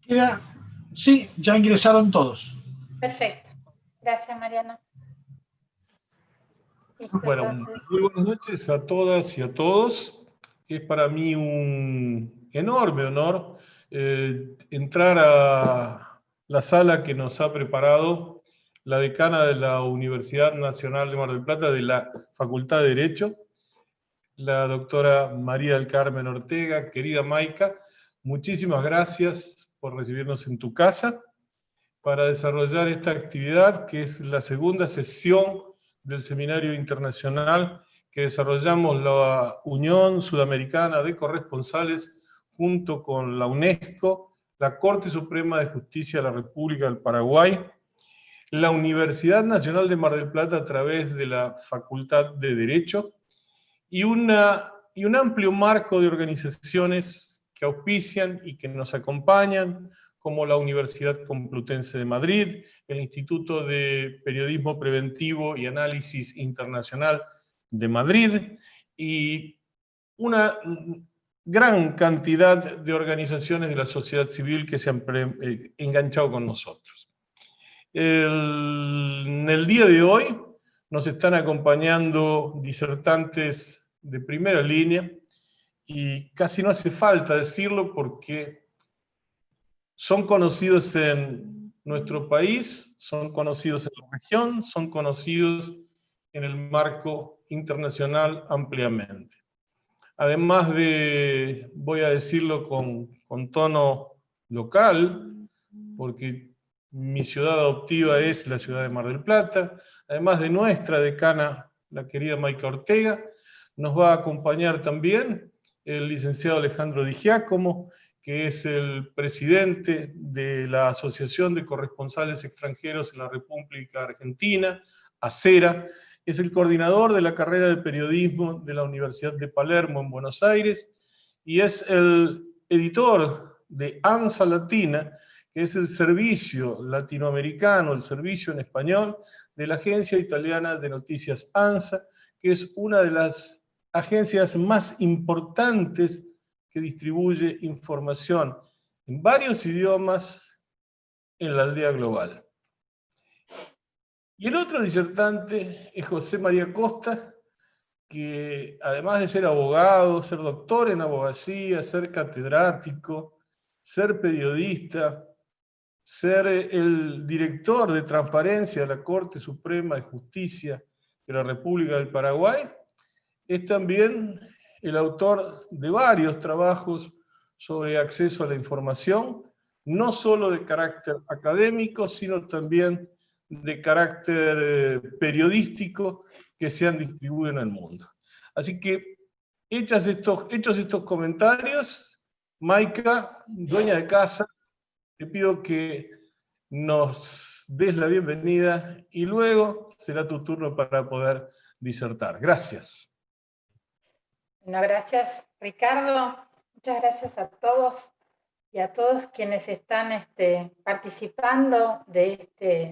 Queda, sí, ya ingresaron todos. Perfecto. Gracias, Mariana. Listo, bueno, entonces. muy buenas noches a todas y a todos. Es para mí un enorme honor entrar a la sala que nos ha preparado la decana de la Universidad Nacional de Mar del Plata, de la Facultad de Derecho, la doctora María del Carmen Ortega. Querida Maica, muchísimas gracias por recibirnos en tu casa para desarrollar esta actividad, que es la segunda sesión del Seminario Internacional que desarrollamos la Unión Sudamericana de Corresponsales junto con la UNESCO, la Corte Suprema de Justicia de la República del Paraguay, la Universidad Nacional de Mar del Plata a través de la Facultad de Derecho, y un amplio marco de organizaciones que auspician y que nos acompañan, como la Universidad Complutense de Madrid, el Instituto de Periodismo Preventivo y Análisis Internacional de Madrid, y una gran cantidad de organizaciones de la sociedad civil que se han enganchado con nosotros. En el día de hoy nos están acompañando disertantes de primera línea, y casi no hace falta decirlo porque son conocidos en nuestro país, son conocidos en la región, son conocidos en el marco internacional ampliamente. Además de, voy a decirlo con tono local, porque mi ciudad adoptiva es la ciudad de Mar del Plata, además de nuestra decana, la querida Maica Ortega, nos va a acompañar también el licenciado Alejandro Di Giacomo, que es el presidente de la Asociación de Corresponsales Extranjeros en la República Argentina, ACERA, es el coordinador de la carrera de periodismo de la Universidad de Palermo en Buenos Aires, y es el editor de ANSA Latina, que es el servicio latinoamericano, el servicio en español de la agencia italiana de noticias ANSA, que es una de las agencias más importantes que distribuye información en varios idiomas en la aldea global. Y el otro disertante es José María Costa, que además de ser abogado, ser doctor en abogacía, ser catedrático, ser periodista, ser el director de transparencia de la Corte Suprema de Justicia de la República del Paraguay, es también el autor de varios trabajos sobre acceso a la información, no solo de carácter académico, sino también de carácter periodístico, que se han distribuido en el mundo. Así que, hechos estos comentarios, Maica, dueña de casa, te pido que nos des la bienvenida y luego será tu turno para poder disertar. Gracias. Bueno, gracias, Ricardo. Muchas gracias a todos y a todos quienes están participando de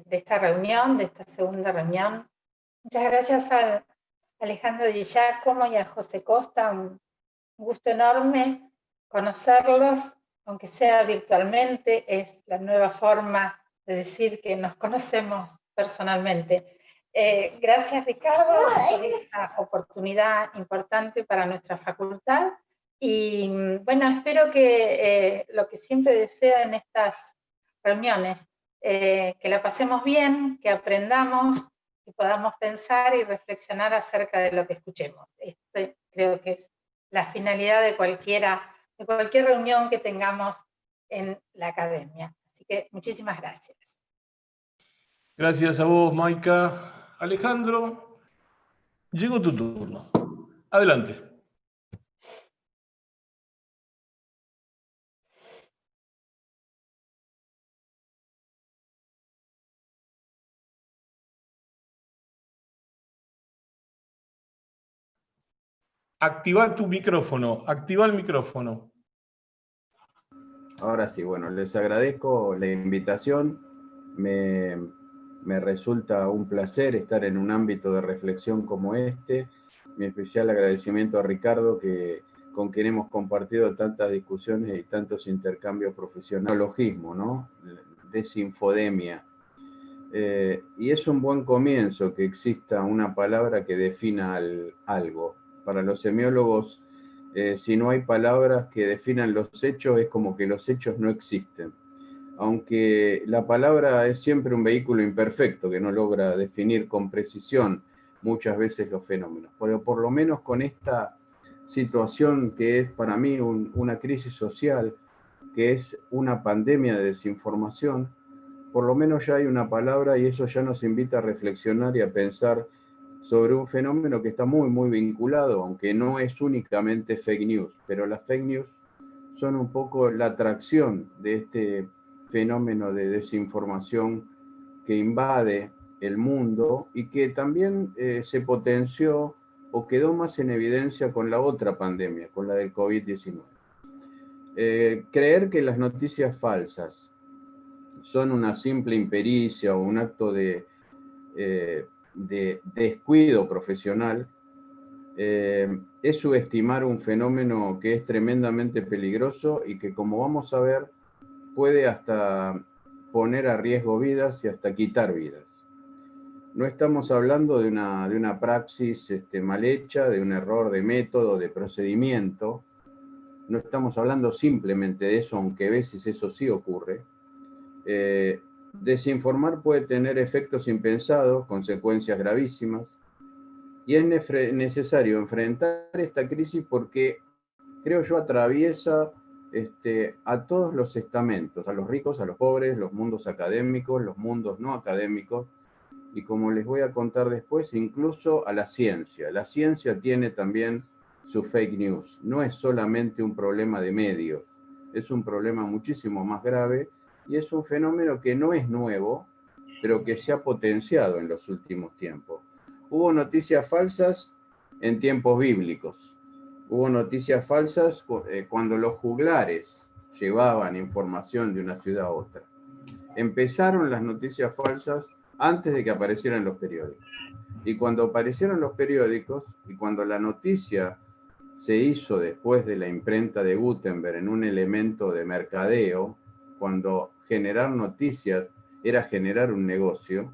esta reunión, de esta segunda reunión. Muchas gracias a Alejandro Di Giacomo y a José Costa. Un gusto enorme conocerlos, aunque sea virtualmente. Es la nueva forma de decir que nos conocemos personalmente. Gracias, Ricardo, por esta oportunidad importante para nuestra facultad. Y bueno, espero que lo que siempre deseo en estas reuniones, que la pasemos bien, que aprendamos, que podamos pensar y reflexionar acerca de lo que escuchemos. Creo que es la finalidad de cualquier reunión que tengamos en la academia. Así que muchísimas gracias. Gracias a vos, Maica. Alejandro, llegó tu turno. Adelante. Activa tu micrófono, activa el micrófono. Ahora sí, bueno, les agradezco la invitación. Me resulta un placer estar en un ámbito de reflexión como este. Mi especial agradecimiento a Ricardo, que con quien hemos compartido tantas discusiones y tantos intercambios profesionales. Neologismo, ¿no? Desinfodemia. Y es un buen comienzo que exista una palabra que defina algo. Para los semiólogos, si no hay palabras que definan los hechos, es como que los hechos no existen. Aunque la palabra es siempre un vehículo imperfecto que no logra definir con precisión muchas veces los fenómenos. Pero por lo menos con esta situación que es para mí una crisis social, que es una pandemia de desinformación, por lo menos ya hay una palabra y eso ya nos invita a reflexionar y a pensar sobre un fenómeno que está muy, muy vinculado, aunque no es únicamente fake news, pero las fake news son un poco la atracción de este fenómeno de desinformación que invade el mundo y que también se potenció o quedó más en evidencia con la otra pandemia, con la del COVID-19. Creer que las noticias falsas son una simple impericia o un acto de descuido profesional es subestimar un fenómeno que es tremendamente peligroso y que, como vamos a ver, puede hasta poner a riesgo vidas y hasta quitar vidas. No estamos hablando de una praxis mal hecha, de un error de método, de procedimiento. No estamos hablando simplemente de eso, aunque a veces eso sí ocurre. Desinformar puede tener efectos impensados, consecuencias gravísimas, y es necesario enfrentar esta crisis porque, creo yo, atraviesa a todos los estamentos, a los ricos, a los pobres, los mundos académicos, los mundos no académicos, y como les voy a contar después, incluso a la ciencia. La ciencia tiene también su fake news. No es solamente un problema de medios, es un problema muchísimo más grave y es un fenómeno que no es nuevo, pero que se ha potenciado en los últimos tiempos. Hubo noticias falsas en tiempos bíblicos. Hubo noticias falsas cuando los juglares llevaban información de una ciudad a otra. Empezaron las noticias falsas antes de que aparecieran los periódicos. Y cuando aparecieron los periódicos y cuando la noticia se hizo después de la imprenta de Gutenberg en un elemento de mercadeo, cuando generar noticias era generar un negocio,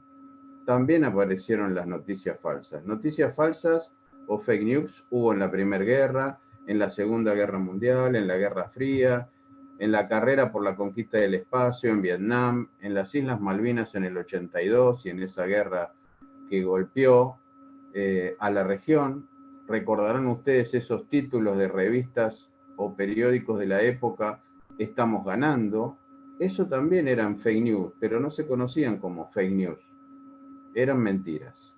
también aparecieron las noticias falsas. Noticias falsas o fake news hubo en la Primera Guerra, en la Segunda Guerra Mundial, en la Guerra Fría, en la carrera por la conquista del espacio, en Vietnam, en las Islas Malvinas en el 82 y en esa guerra que golpeó a la región. Recordarán ustedes esos títulos de revistas o periódicos de la época, estamos ganando. Eso también eran fake news, pero no se conocían como fake news. Eran mentiras.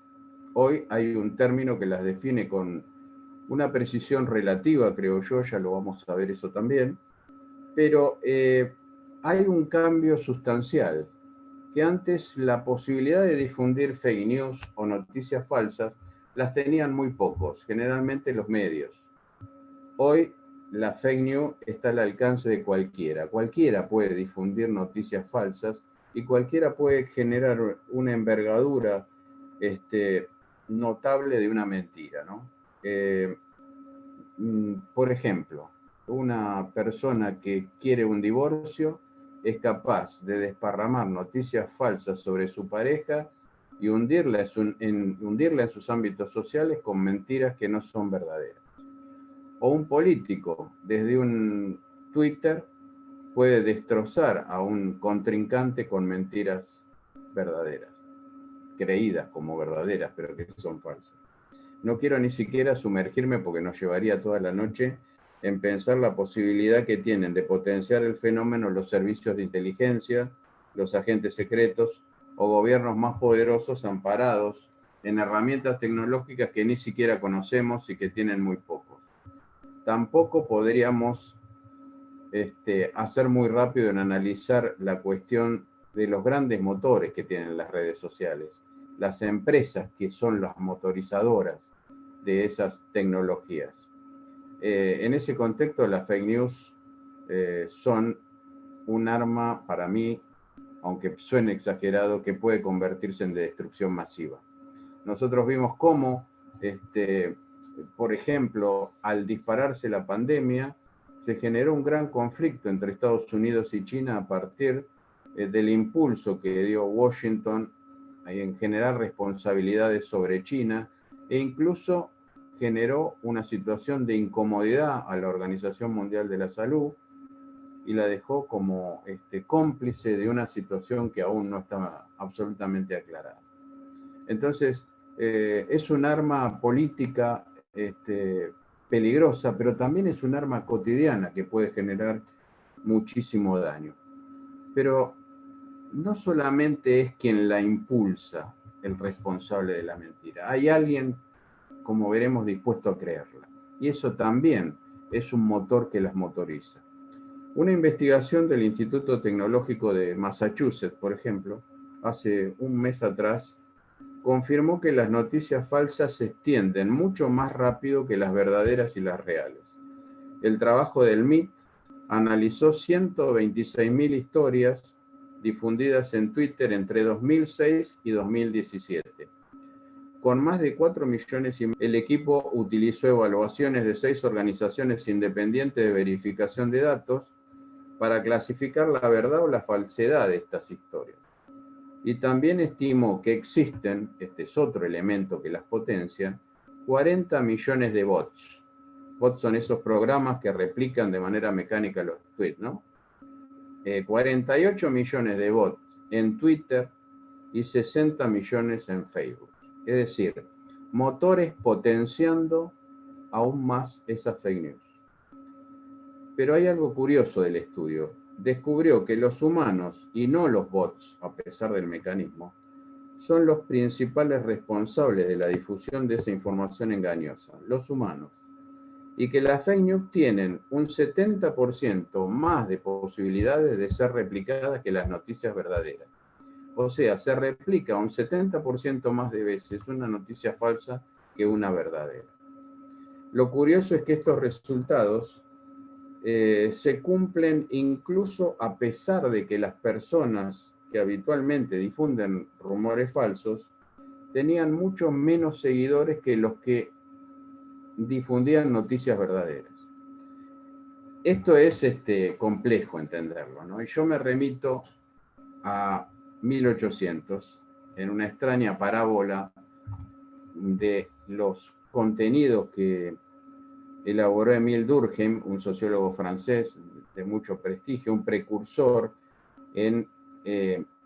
Hoy hay un término que las define con una precisión relativa, creo yo, ya lo vamos a ver eso también, pero hay un cambio sustancial, que antes la posibilidad de difundir fake news o noticias falsas las tenían muy pocos, generalmente los medios. Hoy la fake news está al alcance de cualquiera. Cualquiera puede difundir noticias falsas y cualquiera puede generar una envergadura notable de una mentira, ¿no? Por ejemplo, una persona que quiere un divorcio es capaz de desparramar noticias falsas sobre su pareja y hundirla en sus ámbitos sociales con mentiras que no son verdaderas. O un político, desde un Twitter, puede destrozar a un contrincante con mentiras verdaderas, creídas como verdaderas, pero que son falsas. No quiero ni siquiera sumergirme, porque nos llevaría toda la noche, en pensar la posibilidad que tienen de potenciar el fenómeno los servicios de inteligencia, los agentes secretos o gobiernos más poderosos amparados en herramientas tecnológicas que ni siquiera conocemos y que tienen muy pocos. Tampoco podríamos hacer muy rápido en analizar la cuestión de los grandes motores que tienen las redes sociales, las empresas que son las motorizadoras de esas tecnologías. En ese contexto, las fake news son un arma para mí, aunque suene exagerado, que puede convertirse en de destrucción masiva. Nosotros vimos cómo por ejemplo, al dispararse la pandemia, se generó un gran conflicto entre Estados Unidos y China a partir del impulso que dio Washington en generar responsabilidades sobre China, e incluso generó una situación de incomodidad a la Organización Mundial de la Salud y la dejó como cómplice de una situación que aún no está absolutamente aclarada. Entonces, es un arma política peligrosa, pero también es un arma cotidiana que puede generar muchísimo daño. Pero no solamente es quien la impulsa el responsable de la mentira, hay alguien, como veremos, dispuesto a creerla. Y eso también es un motor que las motoriza. Una investigación del Instituto Tecnológico de Massachusetts, por ejemplo, hace un mes atrás, confirmó que las noticias falsas se extienden mucho más rápido que las verdaderas y las reales. El trabajo del MIT analizó 126.000 historias difundidas en Twitter entre 2006 y 2017. Con más de 4 millones y medio, el equipo utilizó evaluaciones de 6 organizaciones independientes de verificación de datos para clasificar la verdad o la falsedad de estas historias. Y también estimó que existen, este es otro elemento que las potencia, 40 millones de bots. Bots son esos programas que replican de manera mecánica los tweets, ¿no? 48 millones de bots en Twitter y 60 millones en Facebook. Es decir, motores potenciando aún más esas fake news. Pero hay algo curioso del estudio. Descubrió que los humanos, y no los bots, a pesar del mecanismo, son los principales responsables de la difusión de esa información engañosa, los humanos. Y que las fake news tienen un 70% más de posibilidades de ser replicadas que las noticias verdaderas. O sea, se replica un 70% más de veces una noticia falsa que una verdadera. Lo curioso es que estos resultados se cumplen incluso a pesar de que las personas que habitualmente difunden rumores falsos tenían mucho menos seguidores que los que difundían noticias verdaderas. Esto es complejo entenderlo, ¿no? Y yo me remito a 1800 en una extraña parábola de los contenidos que elaboró Émile Durkheim, un sociólogo francés de mucho prestigio, un precursor en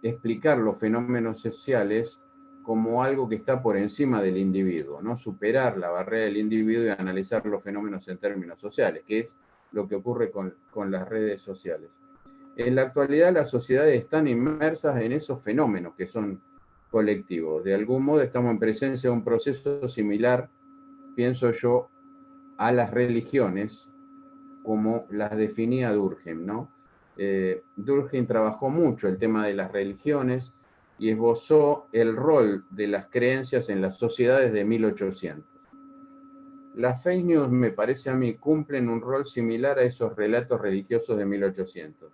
explicar los fenómenos sociales como algo que está por encima del individuo, ¿no? Superar la barrera del individuo y analizar los fenómenos en términos sociales, que es lo que ocurre con las redes sociales. En la actualidad las sociedades están inmersas en esos fenómenos que son colectivos. De algún modo estamos en presencia de un proceso similar, pienso yo, a las religiones, como las definía Durkheim, ¿no? Durkheim trabajó mucho el tema de las religiones y esbozó el rol de las creencias en las sociedades de 1800. Las fake news, me parece a mí, cumplen un rol similar a esos relatos religiosos de 1800.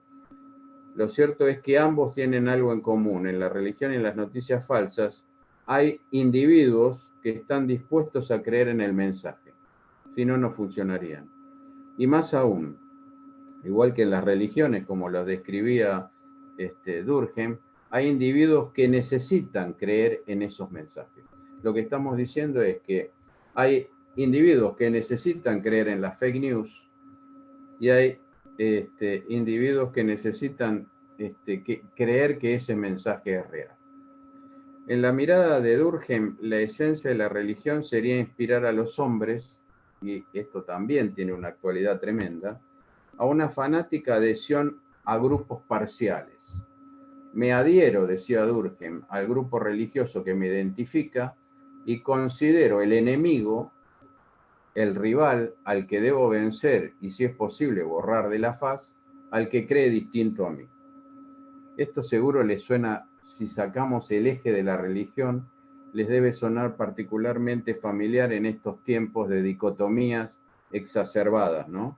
Lo cierto es que ambos tienen algo en común. En la religión y en las noticias falsas hay individuos que están dispuestos a creer en el mensaje. Si no, no funcionarían. Y más aún, igual que en las religiones, como lo describía Durkheim, hay individuos que necesitan creer en esos mensajes. Lo que estamos diciendo es que hay individuos que necesitan creer en las fake news y hay individuos que necesitan creer que ese mensaje es real. En la mirada de Durkheim, la esencia de la religión sería inspirar a los hombres, y esto también tiene una actualidad tremenda, a una fanática adhesión a grupos parciales. Me adhiero, decía Durkheim, al grupo religioso que me identifica y considero el enemigo, el rival al que debo vencer y, si es posible, borrar de la faz, al que cree distinto a mí. Esto seguro les suena, si sacamos el eje de la religión, les debe sonar particularmente familiar en estos tiempos de dicotomías exacerbadas, ¿no?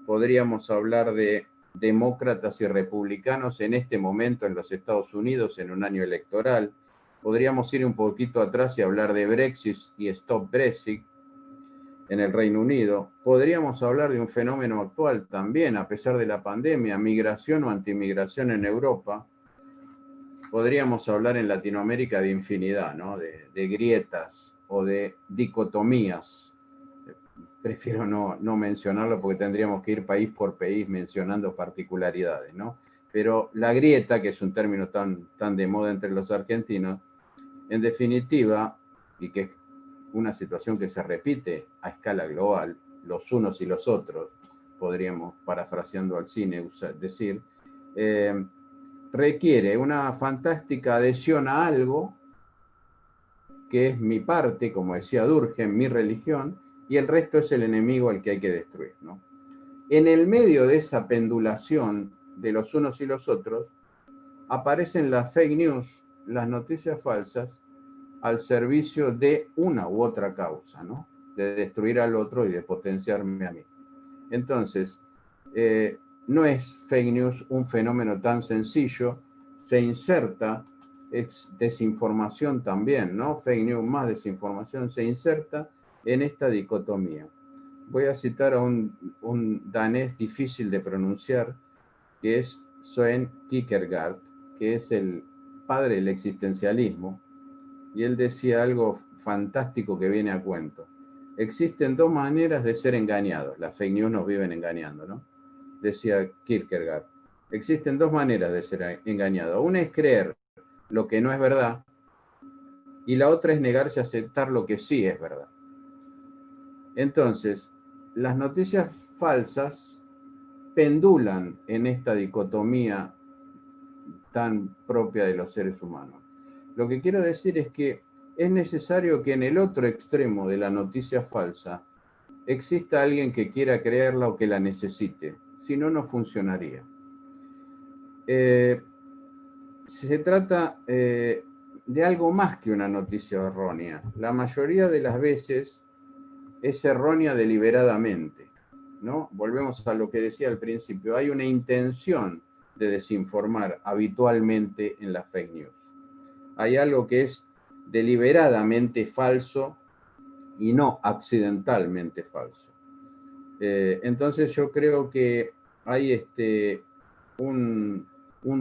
Podríamos hablar de demócratas y republicanos en este momento en los Estados Unidos en un año electoral. Podríamos ir un poquito atrás y hablar de Brexit y Stop Brexit. en el Reino Unido. Podríamos hablar de un fenómeno actual también, a pesar de la pandemia, migración o antimigración en Europa. Podríamos hablar en Latinoamérica de infinidad, ¿no? De grietas o de dicotomías. Prefiero no mencionarlo porque tendríamos que ir país por país mencionando particularidades, ¿no? Pero la grieta, que es un término tan de moda entre los argentinos, en definitiva, y que es una situación que se repite a escala global, los unos y los otros, podríamos, parafraseando al cine, decir, requiere una fantástica adhesión a algo que es mi parte, como decía Durkheim, mi religión, y el resto es el enemigo al que hay que destruir, ¿no? En el medio de esa pendulación de los unos y los otros, aparecen las fake news, las noticias falsas, al servicio de una u otra causa, ¿no? De destruir al otro y de potenciarme a mí. Entonces, no es fake news un fenómeno tan sencillo, se inserta desinformación también, ¿no? Fake news más desinformación se inserta en esta dicotomía. Voy a citar a un danés difícil de pronunciar, que es Søren Kierkegaard, que es el padre del existencialismo, y él decía algo fantástico que viene a cuento. Existen dos maneras de ser engañados. Las fake news nos viven engañando, ¿no? Decía Kierkegaard. Existen dos maneras de ser engañado. Una es creer lo que no es verdad y la otra es negarse a aceptar lo que sí es verdad. Entonces, las noticias falsas pendulan en esta dicotomía tan propia de los seres humanos. Lo que quiero decir es que es necesario que en el otro extremo de la noticia falsa exista alguien que quiera creerla o que la necesite. Si no, no funcionaría. Se trata de algo más que una noticia errónea. La mayoría de las veces es errónea deliberadamente, ¿no? Volvemos a lo que decía al principio. Hay una intención de desinformar habitualmente en las fake news. Hay algo que es deliberadamente falso y no accidentalmente falso. Entonces yo creo que hay un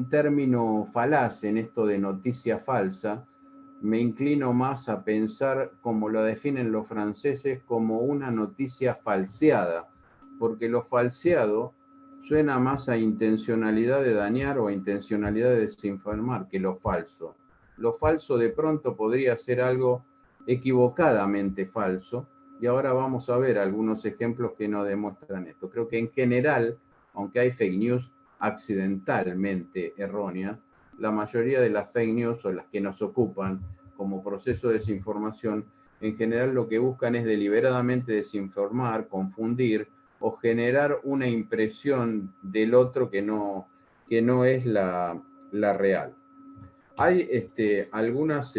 término falaz en esto de noticia falsa. Me inclino más a pensar, como lo definen los franceses, como una noticia falseada, porque lo falseado suena más a intencionalidad de dañar o a intencionalidad de desinformar que lo falso. Lo falso de pronto podría ser algo equivocadamente falso, y ahora vamos a ver algunos ejemplos que nos demuestran esto. Creo que en general, aunque hay fake news accidentalmente erróneas, la mayoría de las fake news o las que nos ocupan como proceso de desinformación, en general lo que buscan es deliberadamente desinformar, confundir o generar una impresión del otro que no es la real. Hay algunas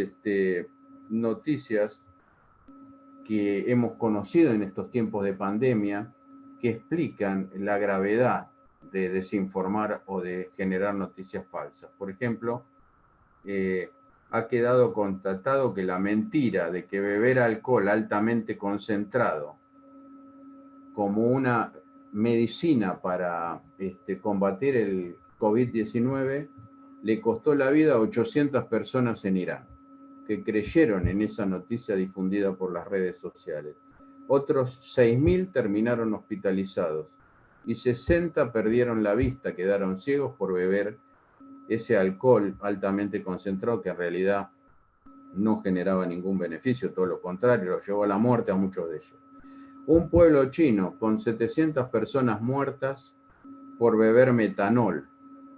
noticias que hemos conocido en estos tiempos de pandemia que explican la gravedad de desinformar o de generar noticias falsas. Por ejemplo, ha quedado constatado que la mentira de que beber alcohol altamente concentrado como una medicina para combatir el COVID-19 le costó la vida a 800 personas en Irán, que creyeron en esa noticia difundida por las redes sociales. Otros 6.000 terminaron hospitalizados y 60 perdieron la vista, quedaron ciegos por beber ese alcohol altamente concentrado que en realidad no generaba ningún beneficio, todo lo contrario, lo llevó a la muerte a muchos de ellos. Un pueblo chino con 700 personas muertas por beber metanol.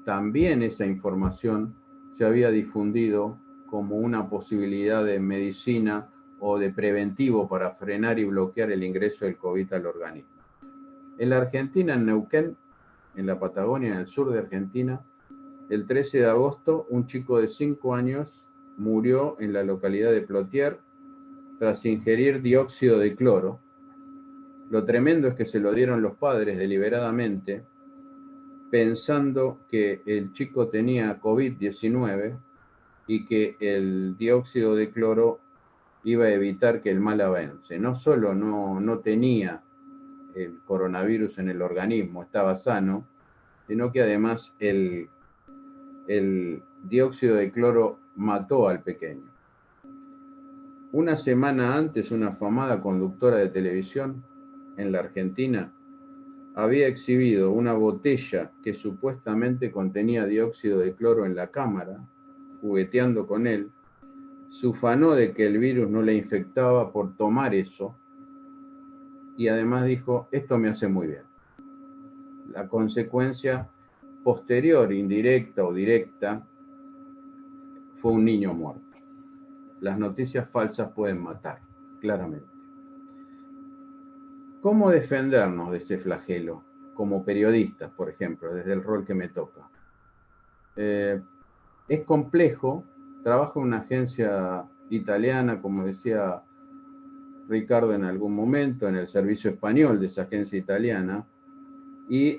También esa información se había difundido como una posibilidad de medicina o de preventivo para frenar y bloquear el ingreso del COVID al organismo. En la Argentina, en Neuquén, en la Patagonia, en el sur de Argentina, el 13 de agosto, un chico de 5 años murió en la localidad de Plotier tras ingerir dióxido de cloro. Lo tremendo es que se lo dieron los padres deliberadamente, pensando que el chico tenía COVID-19 y que el dióxido de cloro iba a evitar que el mal avance. No solo no tenía el coronavirus en el organismo, estaba sano, sino que además el dióxido de cloro mató al pequeño. Una semana antes, una afamada conductora de televisión en la Argentina había exhibido una botella que supuestamente contenía dióxido de cloro en la cámara, jugueteando con él. Se ufanó de que el virus no le infectaba por tomar eso y además dijo, esto me hace muy bien. La consecuencia posterior, indirecta o directa, fue un niño muerto. Las noticias falsas pueden matar, claramente. ¿Cómo defendernos de este flagelo? Como periodistas, por ejemplo, desde el rol que me toca. Es complejo. Trabajo en una agencia italiana, como decía Ricardo en algún momento, en el servicio español de esa agencia italiana, y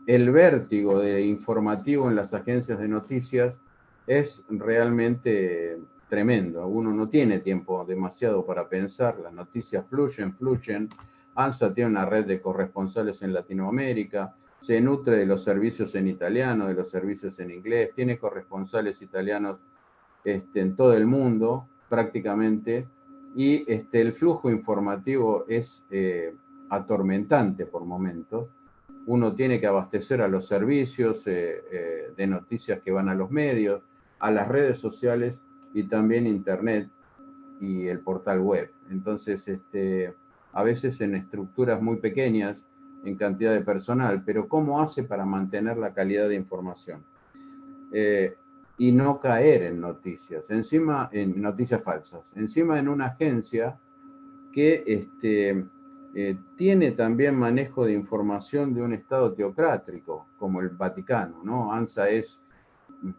el vértigo de informativo en las agencias de noticias es realmente tremendo. Uno no tiene tiempo demasiado para pensar, las noticias fluyen. ANSA tiene una red de corresponsales en Latinoamérica, se nutre de los servicios en italiano, de los servicios en inglés, tiene corresponsales italianos en todo el mundo prácticamente, y el flujo informativo es atormentante por momentos. Uno tiene que abastecer a los servicios de noticias que van a los medios, a las redes sociales y también internet y el portal web. Entonces, a veces en estructuras muy pequeñas, en cantidad de personal, pero ¿cómo hace para mantener la calidad de información? Y no caer en noticias, encima en noticias falsas, encima en una agencia que tiene también manejo de información de un estado teocrático, como el Vaticano, ¿no? ANSA es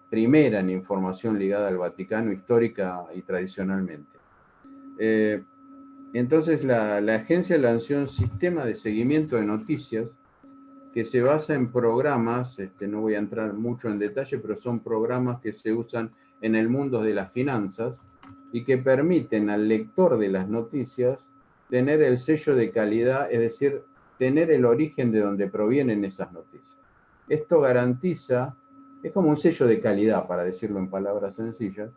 primera en información ligada al Vaticano histórica y tradicionalmente. Entonces la agencia lanzó un sistema de seguimiento de noticias que se basa en programas, no voy a entrar mucho en detalle, pero son programas que se usan en el mundo de las finanzas y que permiten al lector de las noticias tener el sello de calidad, es decir, tener el origen de donde provienen esas noticias. Esto garantiza, es como un sello de calidad, para decirlo en palabras sencillas,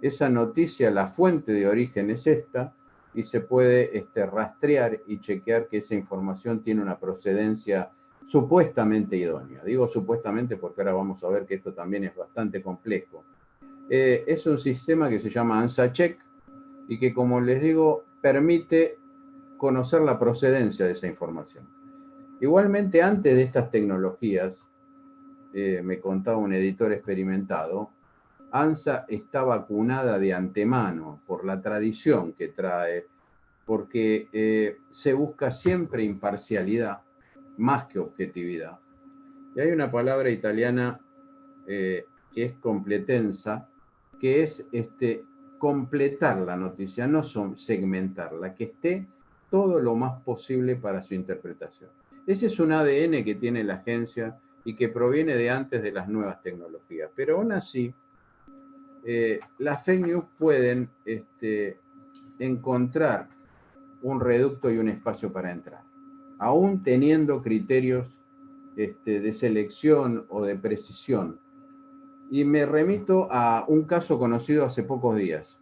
esa noticia, la fuente de origen es esta, y se puede rastrear y chequear que esa información tiene una procedencia supuestamente idónea. Digo supuestamente porque ahora vamos a ver que esto también es bastante complejo. Es un sistema que se llama ANSA-Check y que, como les digo, permite conocer la procedencia de esa información. Igualmente, antes de estas tecnologías, me contaba un editor experimentado, ANSA está vacunada de antemano por la tradición que trae, porque se busca siempre imparcialidad más que objetividad. Y hay una palabra italiana que es completenza, que es completar la noticia, no segmentarla, que esté todo lo más posible para su interpretación. Ese es un ADN que tiene la agencia y que proviene de antes de las nuevas tecnologías. Pero aún así, las fake news pueden encontrar un reducto y un espacio para entrar, aún teniendo criterios de selección o de precisión. Y me remito a un caso conocido hace pocos días.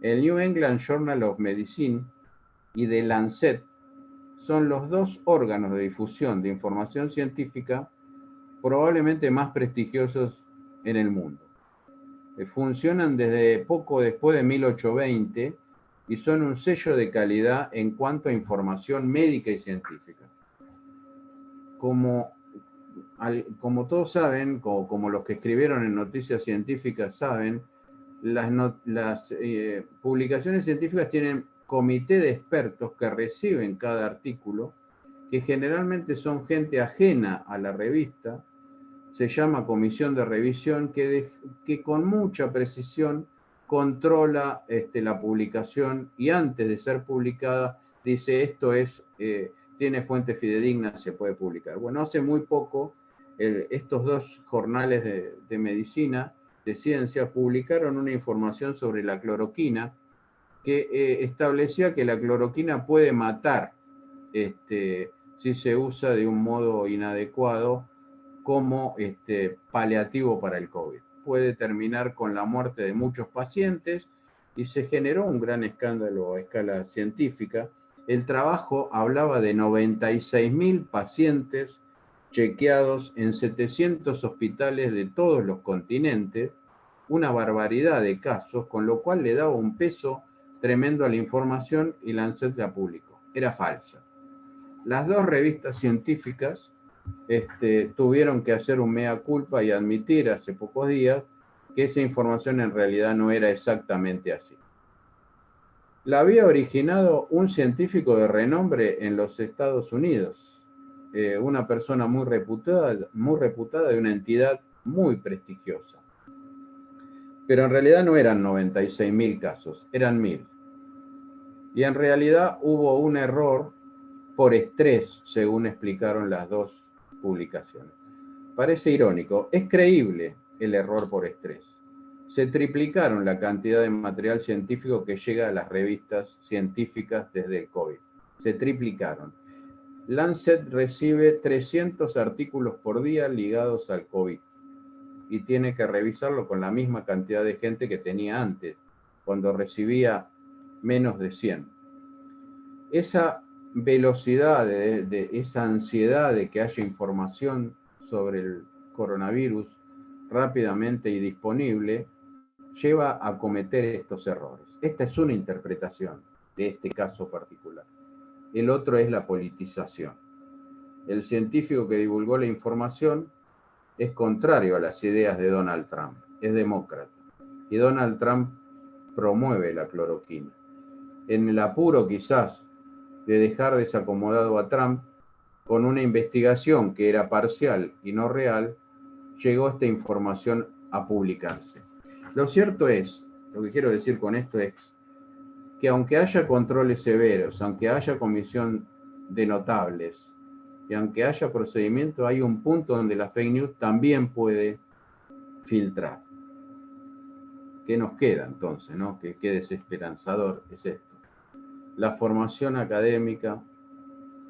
El New England Journal of Medicine y The Lancet son los dos órganos de difusión de información científica probablemente más prestigiosos en el mundo. Funcionan desde poco después de 1820 y son un sello de calidad en cuanto a información médica y científica. Como todos saben, como los que escribieron en noticias científicas saben, las publicaciones científicas tienen comité de expertos que reciben cada artículo, que generalmente son gente ajena a la revista. Se llama comisión de revisión, que con mucha precisión controla la publicación y antes de ser publicada dice esto tiene fuentes fidedignas, se puede publicar. Bueno, hace muy poco estos dos jornales de medicina, de ciencia, publicaron una información sobre la cloroquina que establecía que la cloroquina puede matar si se usa de un modo inadecuado como paliativo para el COVID. Puede terminar con la muerte de muchos pacientes y se generó un gran escándalo a escala científica. El trabajo hablaba de 96.000 pacientes chequeados en 700 hospitales de todos los continentes, una barbaridad de casos, con lo cual le daba un peso tremendo a la información y Lancet la publicó. Era falsa. Las dos revistas científicas tuvieron que hacer un mea culpa y admitir hace pocos días que esa información en realidad no era exactamente así. La había originado un científico de renombre en los Estados Unidos, una persona muy reputada de una entidad muy prestigiosa. Pero en realidad no eran 96.000 casos, eran 1.000. Y en realidad hubo un error por estrés, según explicaron las dos publicaciones. Parece irónico, es creíble el error por estrés. Se triplicaron la cantidad de material científico que llega a las revistas científicas desde el COVID. Se triplicaron. Lancet recibe 300 artículos por día ligados al COVID y tiene que revisarlo con la misma cantidad de gente que tenía antes, cuando recibía menos de 100. Esa velocidad, esa ansiedad de que haya información sobre el coronavirus rápidamente y disponible, lleva a cometer estos errores. Esta es una interpretación de este caso particular. El otro es la politización. El científico que divulgó la información es contrario a las ideas de Donald Trump, es demócrata. Y Donald Trump promueve la cloroquina. En el apuro quizás de dejar desacomodado a Trump, con una investigación que era parcial y no real, llegó esta información a publicarse. Lo cierto es, lo que quiero decir con esto es que aunque haya controles severos, aunque haya comisión de notables, y aunque haya procedimiento, hay un punto donde la fake news también puede filtrar. ¿Qué nos queda entonces, no? Qué desesperanzador es esto. La formación académica,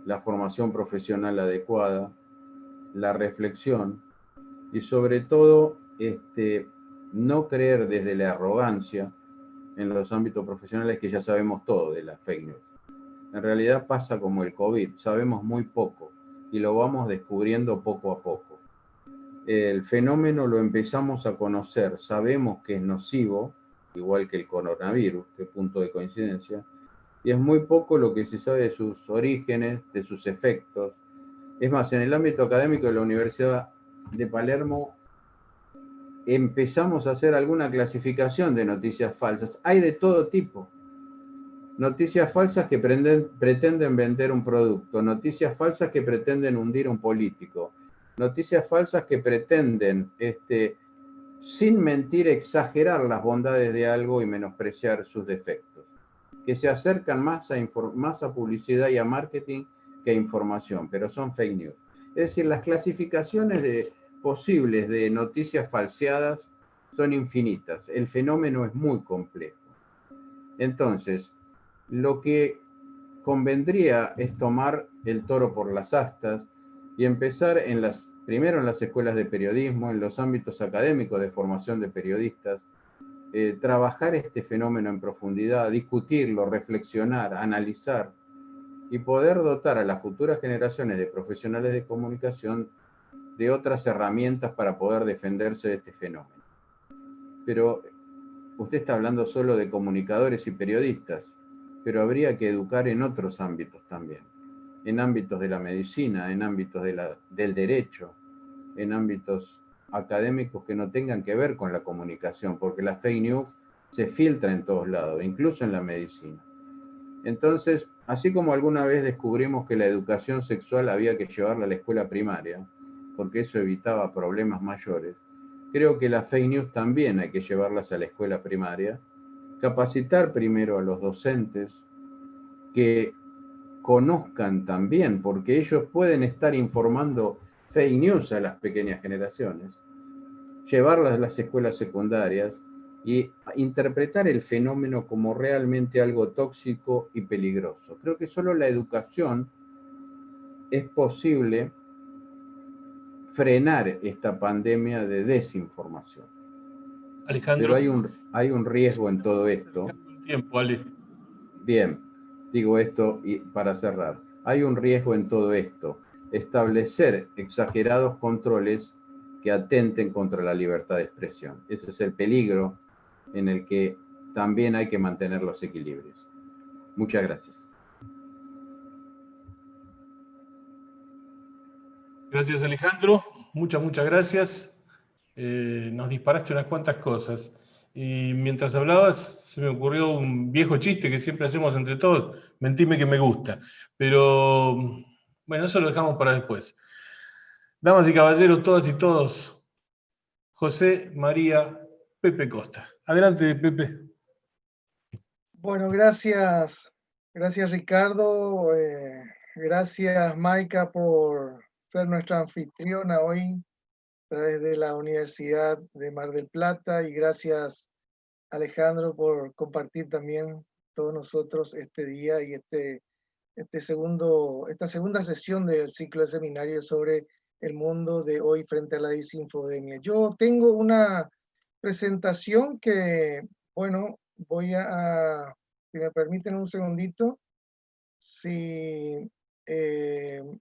la formación profesional adecuada, la reflexión y sobre todo no creer desde la arrogancia en los ámbitos profesionales que ya sabemos todo de las fake news. En realidad pasa como el COVID, sabemos muy poco y lo vamos descubriendo poco a poco. El fenómeno lo empezamos a conocer, sabemos que es nocivo, igual que el coronavirus, qué punto de coincidencia, y es muy poco lo que se sabe de sus orígenes, de sus efectos. Es más, en el ámbito académico de la Universidad de Palermo empezamos a hacer alguna clasificación de noticias falsas. Hay de todo tipo. Noticias falsas que pretenden vender un producto, noticias falsas que pretenden hundir a un político, noticias falsas que pretenden, sin mentir, exagerar las bondades de algo y menospreciar sus defectos, que se acercan más a publicidad y a marketing que a información, pero son fake news. Es decir, las clasificaciones posibles de noticias falseadas son infinitas. El fenómeno es muy complejo. Entonces, lo que convendría es tomar el toro por las astas y empezar primero en las escuelas de periodismo, en los ámbitos académicos de formación de periodistas, trabajar este fenómeno en profundidad, discutirlo, reflexionar, analizar y poder dotar a las futuras generaciones de profesionales de comunicación de otras herramientas para poder defenderse de este fenómeno. Pero usted está hablando solo de comunicadores y periodistas, pero habría que educar en otros ámbitos también, en ámbitos de la medicina, en ámbitos del derecho, en ámbitos académicos que no tengan que ver con la comunicación, porque la fake news se filtra en todos lados, incluso en la medicina. Entonces, así como alguna vez descubrimos que la educación sexual había que llevarla a la escuela primaria, porque eso evitaba problemas mayores, creo que las fake news también hay que llevarlas a la escuela primaria, capacitar primero a los docentes que conozcan también, porque ellos pueden estar informando fake news a las pequeñas generaciones, llevarlas a las escuelas secundarias y interpretar el fenómeno como realmente algo tóxico y peligroso. Creo que solo la educación es posible frenar esta pandemia de desinformación. Alejandro. Pero hay un riesgo en todo esto. Tiempo, Ale. Bien, digo esto y para cerrar. Hay un riesgo en todo esto. Establecer exagerados controles que atenten contra la libertad de expresión. Ese es el peligro en el que también hay que mantener los equilibrios. Muchas gracias. Gracias, Alejandro. Muchas gracias. Nos disparaste unas cuantas cosas. Y mientras hablabas, se me ocurrió un viejo chiste que siempre hacemos entre todos. Mentime que me gusta. Pero, bueno, eso lo dejamos para después. Damas y caballeros, todas y todos, José María Pepe Costa. Adelante, Pepe. Bueno, gracias Ricardo, gracias Maika por ser nuestra anfitriona hoy a través de la Universidad de Mar del Plata, y gracias Alejandro por compartir también todos nosotros este día y esta segunda sesión del ciclo de seminarios sobre el mundo de hoy frente a la desinfodemia. Yo tengo una presentación que, bueno, voy a, si me permiten un segundito, si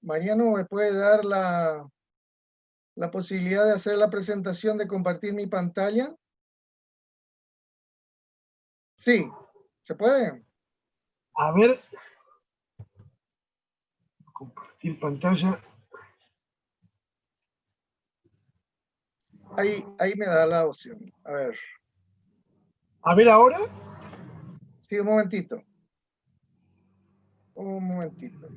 Mariano me puede dar la posibilidad de hacer la presentación, de compartir mi pantalla. Sí, ¿se puede? A ver. Compartir pantalla. Ahí me da la opción. A ver. A ver ahora. Sí, un momentito. Un momentito.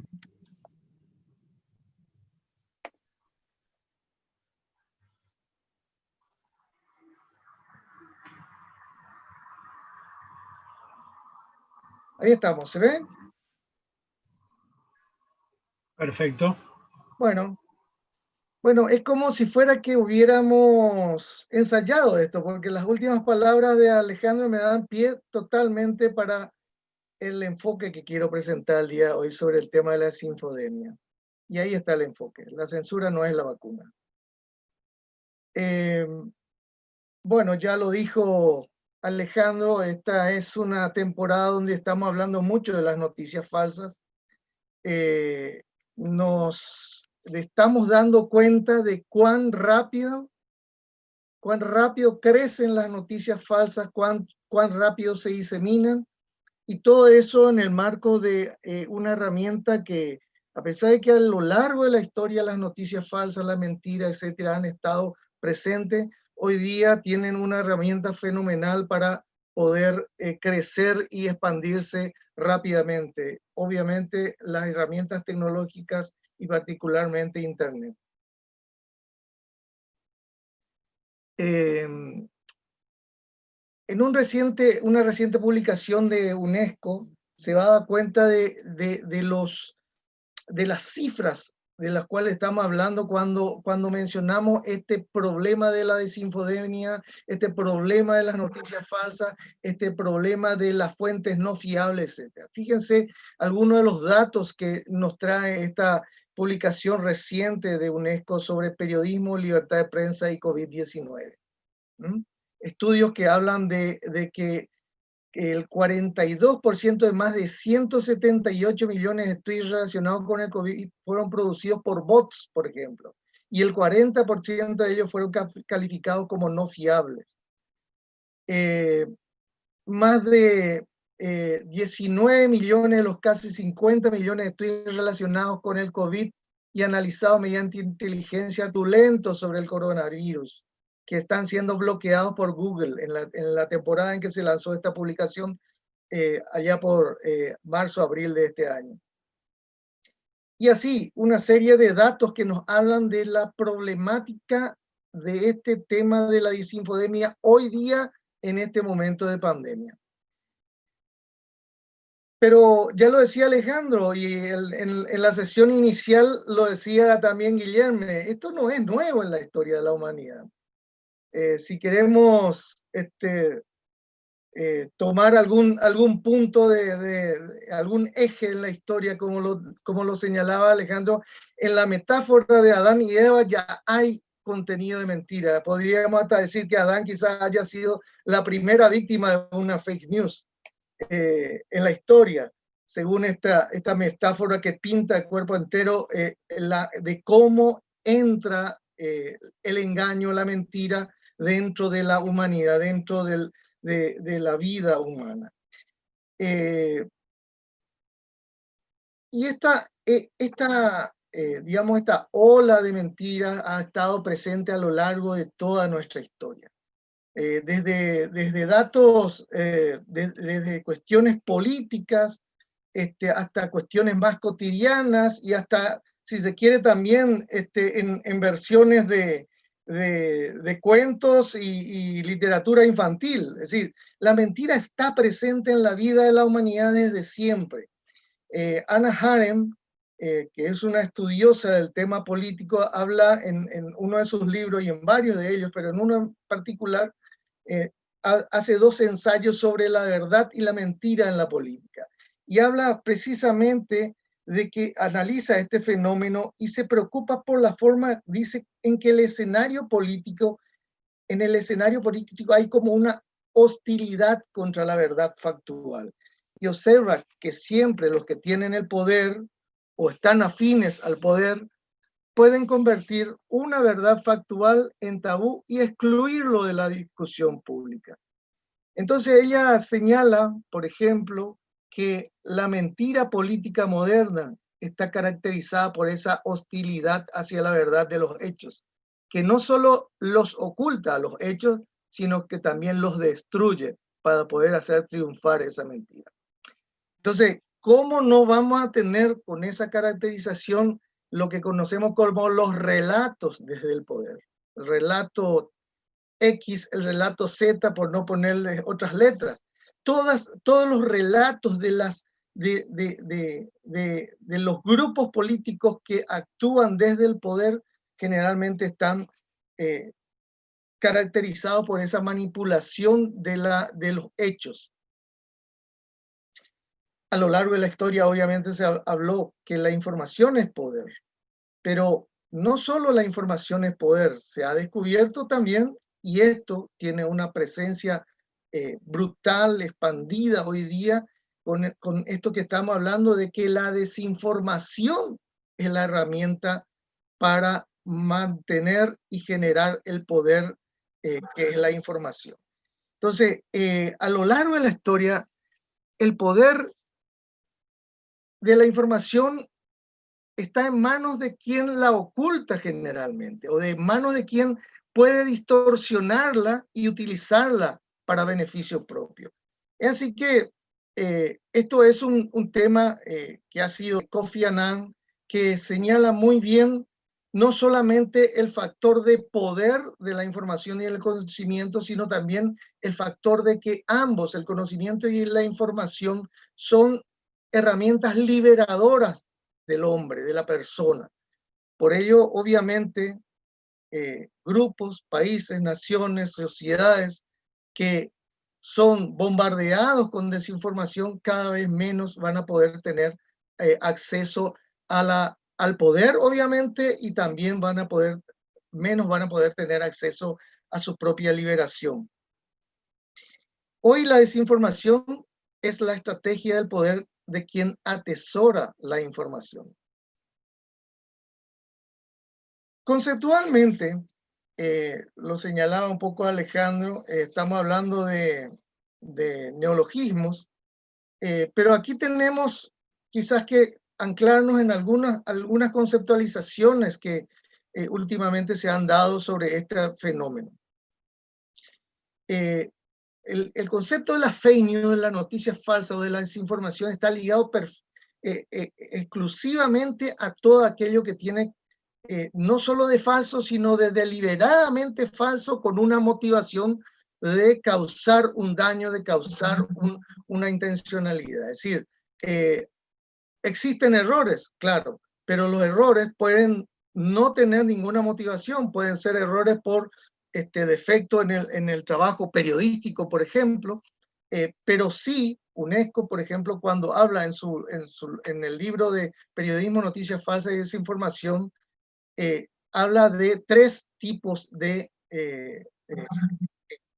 Ahí estamos, ¿se ven? Perfecto. Bueno, es como si fuera que hubiéramos ensayado esto, porque las últimas palabras de Alejandro me dan pie totalmente para el enfoque que quiero presentar el día de hoy sobre el tema de la desinfodemia. Y ahí está el enfoque. La censura no es la vacuna. Bueno, ya lo dijo Alejandro, esta es una temporada donde estamos hablando mucho de las noticias falsas. Nos estamos dando cuenta de cuán rápido crecen las noticias falsas, cuán rápido se diseminan, y todo eso en el marco de una herramienta que, a pesar de que a lo largo de la historia las noticias falsas, la mentira, etcétera, han estado presentes, hoy día tienen una herramienta fenomenal para poder crecer y expandirse rápidamente. Obviamente las herramientas tecnológicas y particularmente Internet. En una reciente publicación de UNESCO se va a dar cuenta de las cifras de las cuales estamos hablando cuando mencionamos este problema de la desinfodemia, este problema de las noticias falsas, este problema de las fuentes no fiables, etc. Fíjense algunos de los datos que nos trae esta publicación reciente de UNESCO sobre periodismo, libertad de prensa y COVID-19. Estudios que hablan de que el 42% de más de 178 millones de tweets relacionados con el COVID fueron producidos por bots, por ejemplo, y el 40% de ellos fueron calificados como no fiables. Más de 19 millones de los casi 50 millones de tweets relacionados con el COVID y analizados mediante inteligencia artificial sobre el coronavirus, que están siendo bloqueados por Google en la temporada en que se lanzó esta publicación, allá por marzo, abril de este año. Y así, una serie de datos que nos hablan de la problemática de este tema de la desinfodemia hoy día en este momento de pandemia. Pero ya lo decía Alejandro, y en la sesión inicial lo decía también Guillermo, esto no es nuevo en la historia de la humanidad. Si queremos tomar algún punto de algún eje en la historia, como lo señalaba Alejandro. En la metáfora de Adán y Eva ya hay contenido de mentira. Podríamos hasta decir que Adán quizás haya sido la primera víctima de una fake news en la historia, según esta metáfora que pinta el cuerpo entero de cómo entra el engaño, la mentira dentro de la humanidad, dentro de la vida humana. Y digamos, esta ola de mentiras ha estado presente a lo largo de toda nuestra historia. Desde datos, desde cuestiones políticas, hasta cuestiones más cotidianas y hasta, si se quiere, también en versiones de cuentos y literatura infantil. Es decir, la mentira está presente en la vida de la humanidad desde siempre. Hannah Arendt, que es una estudiosa del tema político, habla en uno de sus libros y en varios de ellos, pero en uno en particular, hace 2 ensayos sobre la verdad y la mentira en la política. Y habla precisamente de que analiza este fenómeno y se preocupa por la forma, dice, en que en el escenario político hay como una hostilidad contra la verdad factual. Y observa que siempre los que tienen el poder o están afines al poder pueden convertir una verdad factual en tabú y excluirlo de la discusión pública. Entonces ella señala, por ejemplo, que la mentira política moderna está caracterizada por esa hostilidad hacia la verdad de los hechos, que no solo los oculta a los hechos, sino que también los destruye para poder hacer triunfar esa mentira. Entonces, ¿cómo no vamos a tener con esa caracterización lo que conocemos como los relatos desde el poder? El relato X, el relato Z, por no ponerle otras letras. Todos los relatos de los grupos políticos que actúan desde el poder generalmente están caracterizados por esa manipulación de los hechos. A lo largo de la historia, obviamente, se habló que la información es poder, pero no solo la información es poder, se ha descubierto también, y esto tiene una presencia brutal, expandida hoy día, con esto que estamos hablando de que la desinformación es la herramienta para mantener y generar el poder que es la información. Entonces, a lo largo de la historia, el poder de la información está en manos de quien la oculta generalmente, o de manos de quien puede distorsionarla y utilizarla para beneficio propio. Así que esto es un tema que ha sido Kofi Annan, que señala muy bien no solamente el factor de poder de la información y el conocimiento, sino también el factor de que ambos, el conocimiento y la información, son herramientas liberadoras del hombre, de la persona. Por ello, obviamente, grupos, países, naciones, sociedades que son bombardeados con desinformación cada vez menos van a poder tener acceso al poder, obviamente, y también menos van a poder tener acceso a su propia liberación. Hoy la desinformación es la estrategia del poder de quien atesora la información. Conceptualmente, lo señalaba un poco Alejandro, estamos hablando de neologismos, pero aquí tenemos quizás que anclarnos en algunas conceptualizaciones que últimamente se han dado sobre este fenómeno. El concepto de la fake news, de la noticia falsa o de la desinformación está ligado exclusivamente a todo aquello que tiene no solo de falso, sino de deliberadamente falso con una motivación de causar un daño, de causar una intencionalidad. Es decir, existen errores, claro, pero los errores pueden no tener ninguna motivación, pueden ser errores por defecto en el trabajo periodístico, por ejemplo, pero sí, UNESCO, por ejemplo, cuando habla en el libro de Periodismo, Noticias Falsas y Desinformación, habla de tres tipos que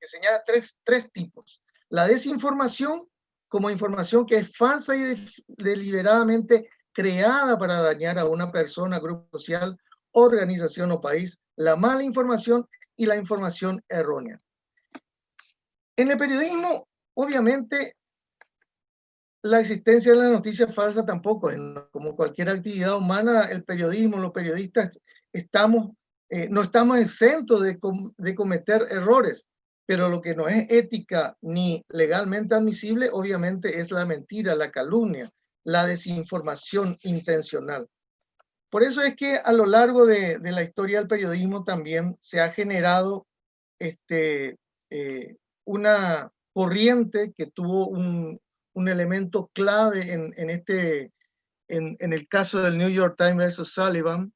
señala tres tipos. La desinformación como información que es falsa y deliberadamente creada para dañar a una persona, grupo social, organización o país. La mala información y la información errónea. En el periodismo, obviamente, la existencia de la noticia falsa tampoco es, como cualquier actividad humana, el periodismo, los periodistas no estamos exentos de cometer errores, pero lo que no es ética ni legalmente admisible, obviamente, es la mentira, la calumnia, la desinformación intencional. Por eso es que a lo largo de la historia del periodismo también se ha generado una corriente que tuvo un elemento clave en el caso del New York Times versus Sullivan,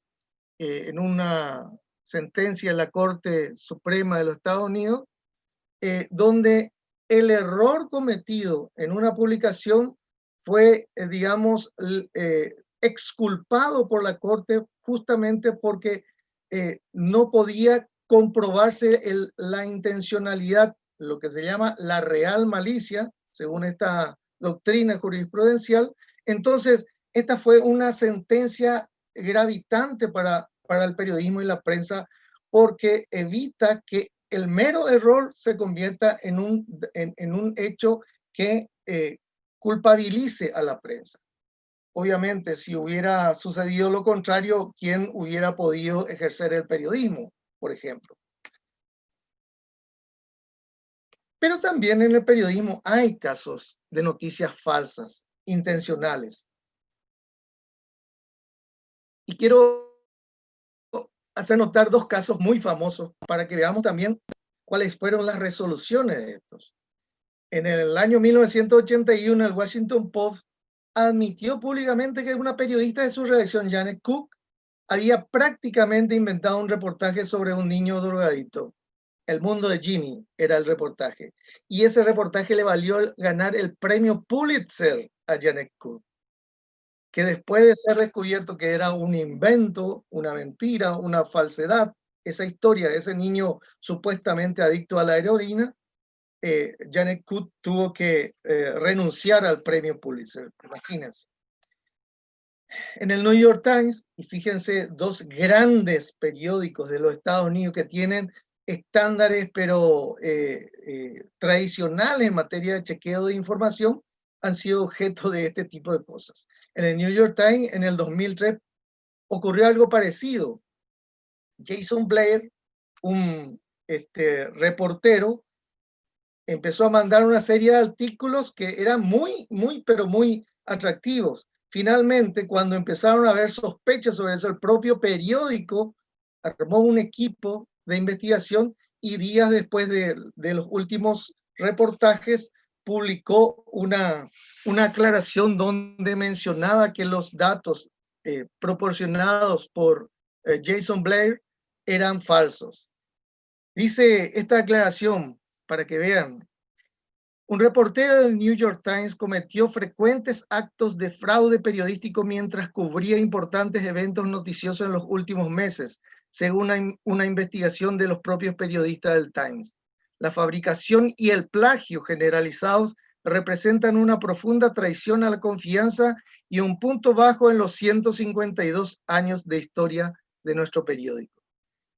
en una sentencia en la Corte Suprema de los Estados Unidos, donde el error cometido en una publicación fue, digamos, exculpado por la Corte justamente porque no podía comprobarse la intencionalidad, lo que se llama la real malicia, según esta doctrina jurisprudencial. Entonces, esta fue una sentencia gravitante para el periodismo y la prensa, porque evita que el mero error se convierta en un hecho que culpabilice a la prensa. Obviamente, si hubiera sucedido lo contrario, ¿quién hubiera podido ejercer el periodismo, por ejemplo? Pero también en el periodismo hay casos de noticias falsas, intencionales. Y quiero hacer notar dos casos muy famosos para que veamos también cuáles fueron las resoluciones de estos. En el año 1981, el Washington Post admitió públicamente que una periodista de su redacción, Janet Cook, había prácticamente inventado un reportaje sobre un niño drogadito. El mundo de Jimmy era el reportaje. Y ese reportaje le valió ganar el premio Pulitzer a Janet Cook, que después de ser descubierto que era un invento, una mentira, una falsedad, esa historia de ese niño supuestamente adicto a la heroína, Janet Cook tuvo que renunciar al premio Pulitzer, imagínense. En el New York Times, y fíjense, dos grandes periódicos de los Estados Unidos que tienen estándares pero tradicionales en materia de chequeo de información, han sido objeto de este tipo de cosas. En el New York Times, en el 2003, ocurrió algo parecido. Jason Blair, un reportero, empezó a mandar una serie de artículos que eran pero muy atractivos. Finalmente, cuando empezaron a haber sospechas sobre eso, el propio periódico armó un equipo de investigación y días después de los últimos reportajes publicó una aclaración donde mencionaba que los datos proporcionados por Jason Blair eran falsos. Dice esta aclaración, para que vean: un reportero del New York Times cometió frecuentes actos de fraude periodístico mientras cubría importantes eventos noticiosos en los últimos meses, según una investigación de los propios periodistas del Times. La fabricación y el plagio generalizados representan una profunda traición a la confianza y un punto bajo en los 152 años de historia de nuestro periódico.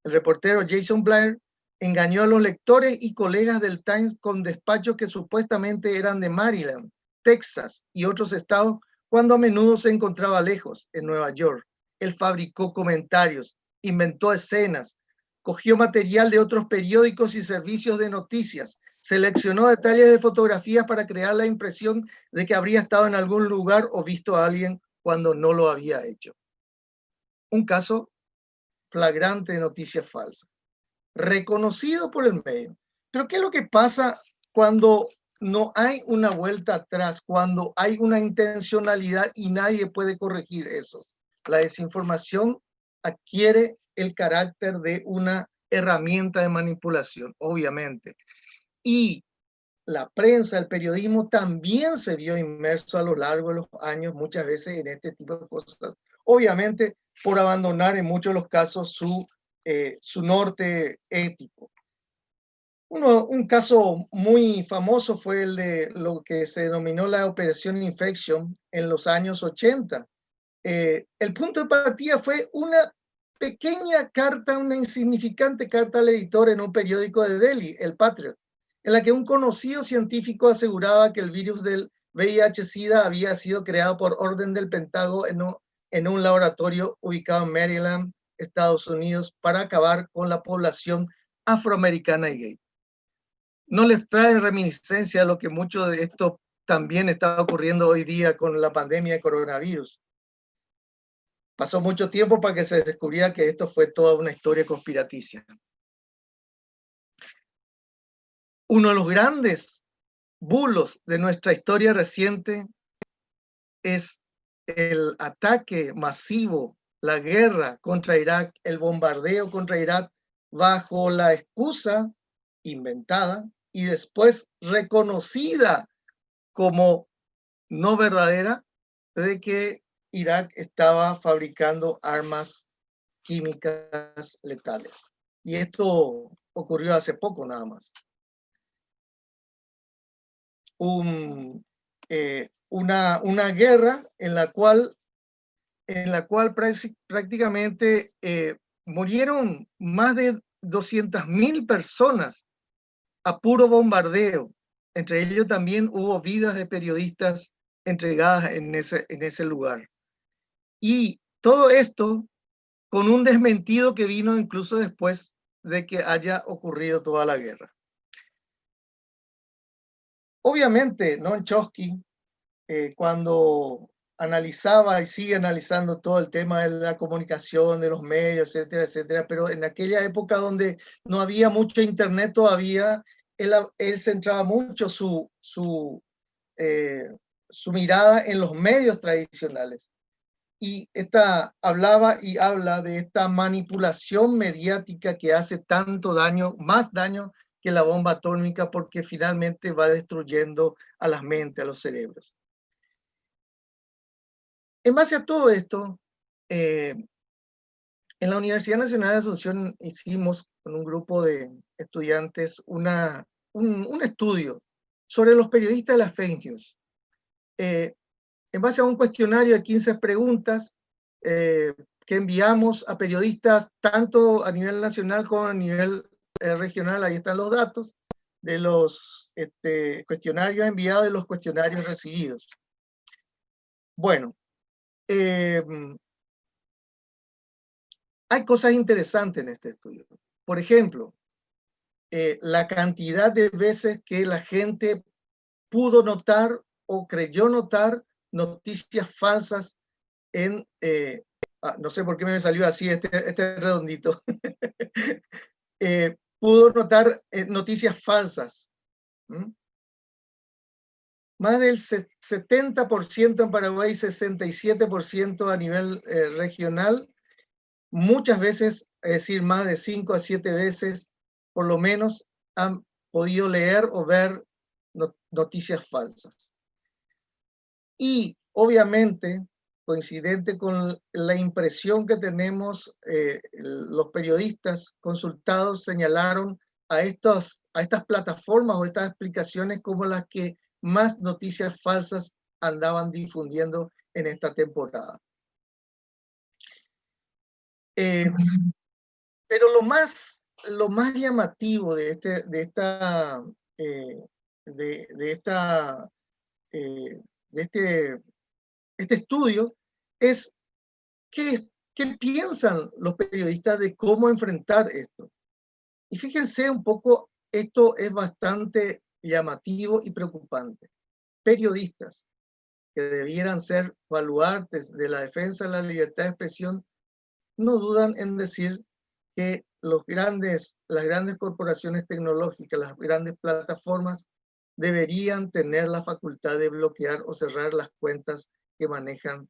El reportero Jason Blair engañó a los lectores y colegas del Times con despachos que supuestamente eran de Maryland, Texas y otros estados, cuando a menudo se encontraba lejos, en Nueva York. Él fabricó comentarios, inventó escenas, cogió material de otros periódicos y servicios de noticias, seleccionó detalles de fotografías para crear la impresión de que habría estado en algún lugar o visto a alguien cuando no lo había hecho. Un caso flagrante de noticias falsas, reconocido por el medio. Pero ¿qué es lo que pasa cuando no hay una vuelta atrás, cuando hay una intencionalidad y nadie puede corregir eso? La desinformación adquiere el carácter de una herramienta de manipulación, obviamente. Y la prensa, el periodismo también se vio inmerso a lo largo de los años muchas veces en este tipo de cosas. Obviamente por abandonar en muchos de los casos su norte ético. Un caso muy famoso fue el de lo que se denominó la Operación Infection en los años 80. El punto de partida fue una pequeña carta, una insignificante carta al editor en un periódico de Delhi, el Patriot, en la que un conocido científico aseguraba que el virus del VIH-Sida había sido creado por orden del Pentágono en un laboratorio ubicado en Maryland, Estados Unidos, para acabar con la población afroamericana y gay. No les trae reminiscencia a lo que mucho de esto también está ocurriendo hoy día con la pandemia de coronavirus. Pasó mucho tiempo para que se descubriera que esto fue toda una historia conspiraticia. Uno de los grandes bulos de nuestra historia reciente es el ataque masivo, la guerra contra Irak, el bombardeo contra Irak bajo la excusa inventada y después reconocida como no verdadera de que Irak estaba fabricando armas químicas letales. Y esto ocurrió hace poco nada más. Una guerra en la cual prácticamente murieron más de 200.000 personas a puro bombardeo. Entre ellos también hubo vidas de periodistas entregadas en ese lugar. Y todo esto con un desmentido que vino incluso después de que haya ocurrido toda la guerra. Obviamente, Noam Chomsky, cuando analizaba y sigue analizando todo el tema de la comunicación, de los medios, etcétera, etcétera, pero en aquella época donde no había mucho internet todavía, él centraba mucho su mirada en los medios tradicionales. Y hablaba y habla de esta manipulación mediática que hace tanto daño, más daño que la bomba atómica, porque finalmente va destruyendo a las mentes, a los cerebros. En base a todo esto, en la Universidad Nacional de Asunción hicimos con un grupo de estudiantes un estudio sobre los periodistas de las fake news. En base a un cuestionario de 15 preguntas que enviamos a periodistas tanto a nivel nacional como a nivel regional, ahí están los datos de los cuestionarios enviados y los cuestionarios recibidos. Bueno, hay cosas interesantes en este estudio. Por ejemplo, la cantidad de veces que la gente pudo notar o creyó notar noticias falsas en, no sé por qué me salió así este redondito, pudo notar noticias falsas. Más del 70% en Paraguay, 67% a nivel regional, muchas veces, es decir, más de 5 a 7 veces, por lo menos, han podido leer o ver noticias falsas. Y, obviamente, coincidente con la impresión que tenemos, los periodistas consultados señalaron a estas plataformas o estas explicaciones como las que más noticias falsas andaban difundiendo en esta temporada. Pero lo más llamativo de este estudio es qué piensan los periodistas de cómo enfrentar esto. Y fíjense un poco, esto es bastante llamativo y preocupante. Periodistas que debieran ser baluartes de la defensa de la libertad de expresión no dudan en decir que las grandes corporaciones tecnológicas, las grandes plataformas, deberían tener la facultad de bloquear o cerrar las cuentas que manejan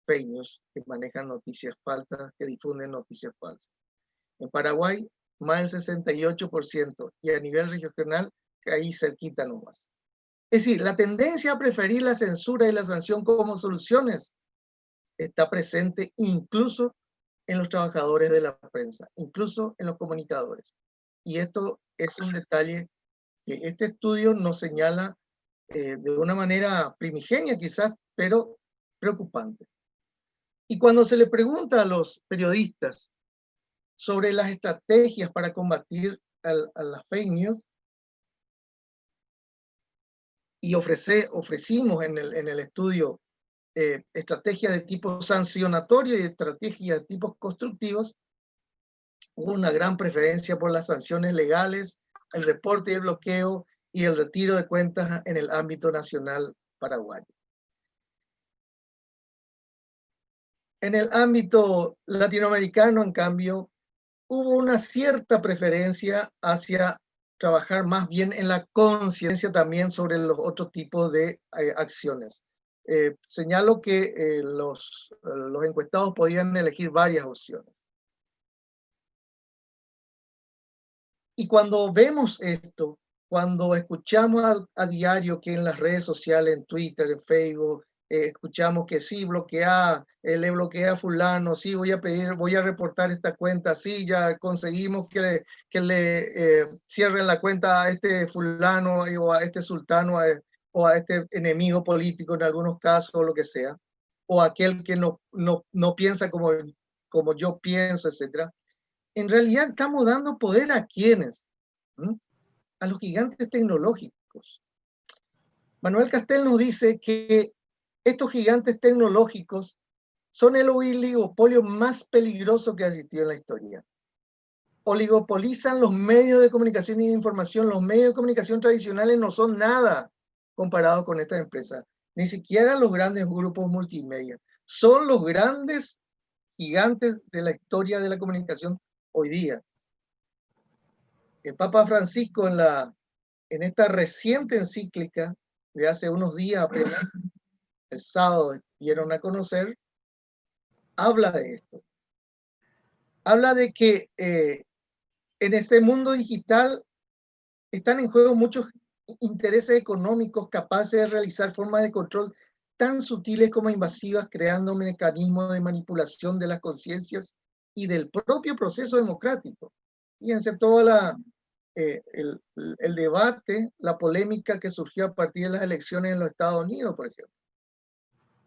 fake news, que manejan noticias falsas, que difunden noticias falsas. En Paraguay, más del 68%, y a nivel regional, ahí cerquita nomás. Es decir, la tendencia a preferir la censura y la sanción como soluciones está presente incluso en los trabajadores de la prensa, incluso en los comunicadores. Y esto es un detalle que este estudio nos señala de una manera primigenia quizás, pero preocupante. Y cuando se le pregunta a los periodistas sobre las estrategias para combatir a las fake news, y ofrecimos en el estudio estrategias de tipo sancionatorio y estrategias de tipos constructivos, hubo una gran preferencia por las sanciones legales, el reporte y el bloqueo y el retiro de cuentas en el ámbito nacional paraguayo. En el ámbito latinoamericano, en cambio, hubo una cierta preferencia hacia trabajar más bien en la conciencia también sobre los otros tipos de acciones. Señalo que los encuestados podían elegir varias opciones. Y cuando vemos esto, cuando escuchamos a diario que en las redes sociales, en Twitter, en Facebook, escuchamos que sí, le bloquea a fulano, sí, voy a reportar esta cuenta, sí, ya conseguimos que le cierren la cuenta a este fulano o a este sultano o a este enemigo político en algunos casos, o lo que sea, o aquel que no piensa como yo pienso, etc. En realidad estamos dando poder ¿a quiénes? A los gigantes tecnológicos. Manuel Castells nos dice que estos gigantes tecnológicos son el oligopolio más peligroso que ha existido en la historia. Oligopolizan los medios de comunicación y de información. Los medios de comunicación tradicionales no son nada comparados con estas empresas, ni siquiera los grandes grupos multimedia. Son los grandes gigantes de la historia de la comunicación hoy día. El Papa Francisco en esta reciente encíclica de hace unos días apenas, el sábado dieron a conocer, habla de esto. Habla de que en este mundo digital están en juego muchos intereses económicos capaces de realizar formas de control tan sutiles como invasivas, creando mecanismos de manipulación de las conciencias y del propio proceso democrático. Fíjense toda el debate, la polémica que surgió a partir de las elecciones en los Estados Unidos, por ejemplo.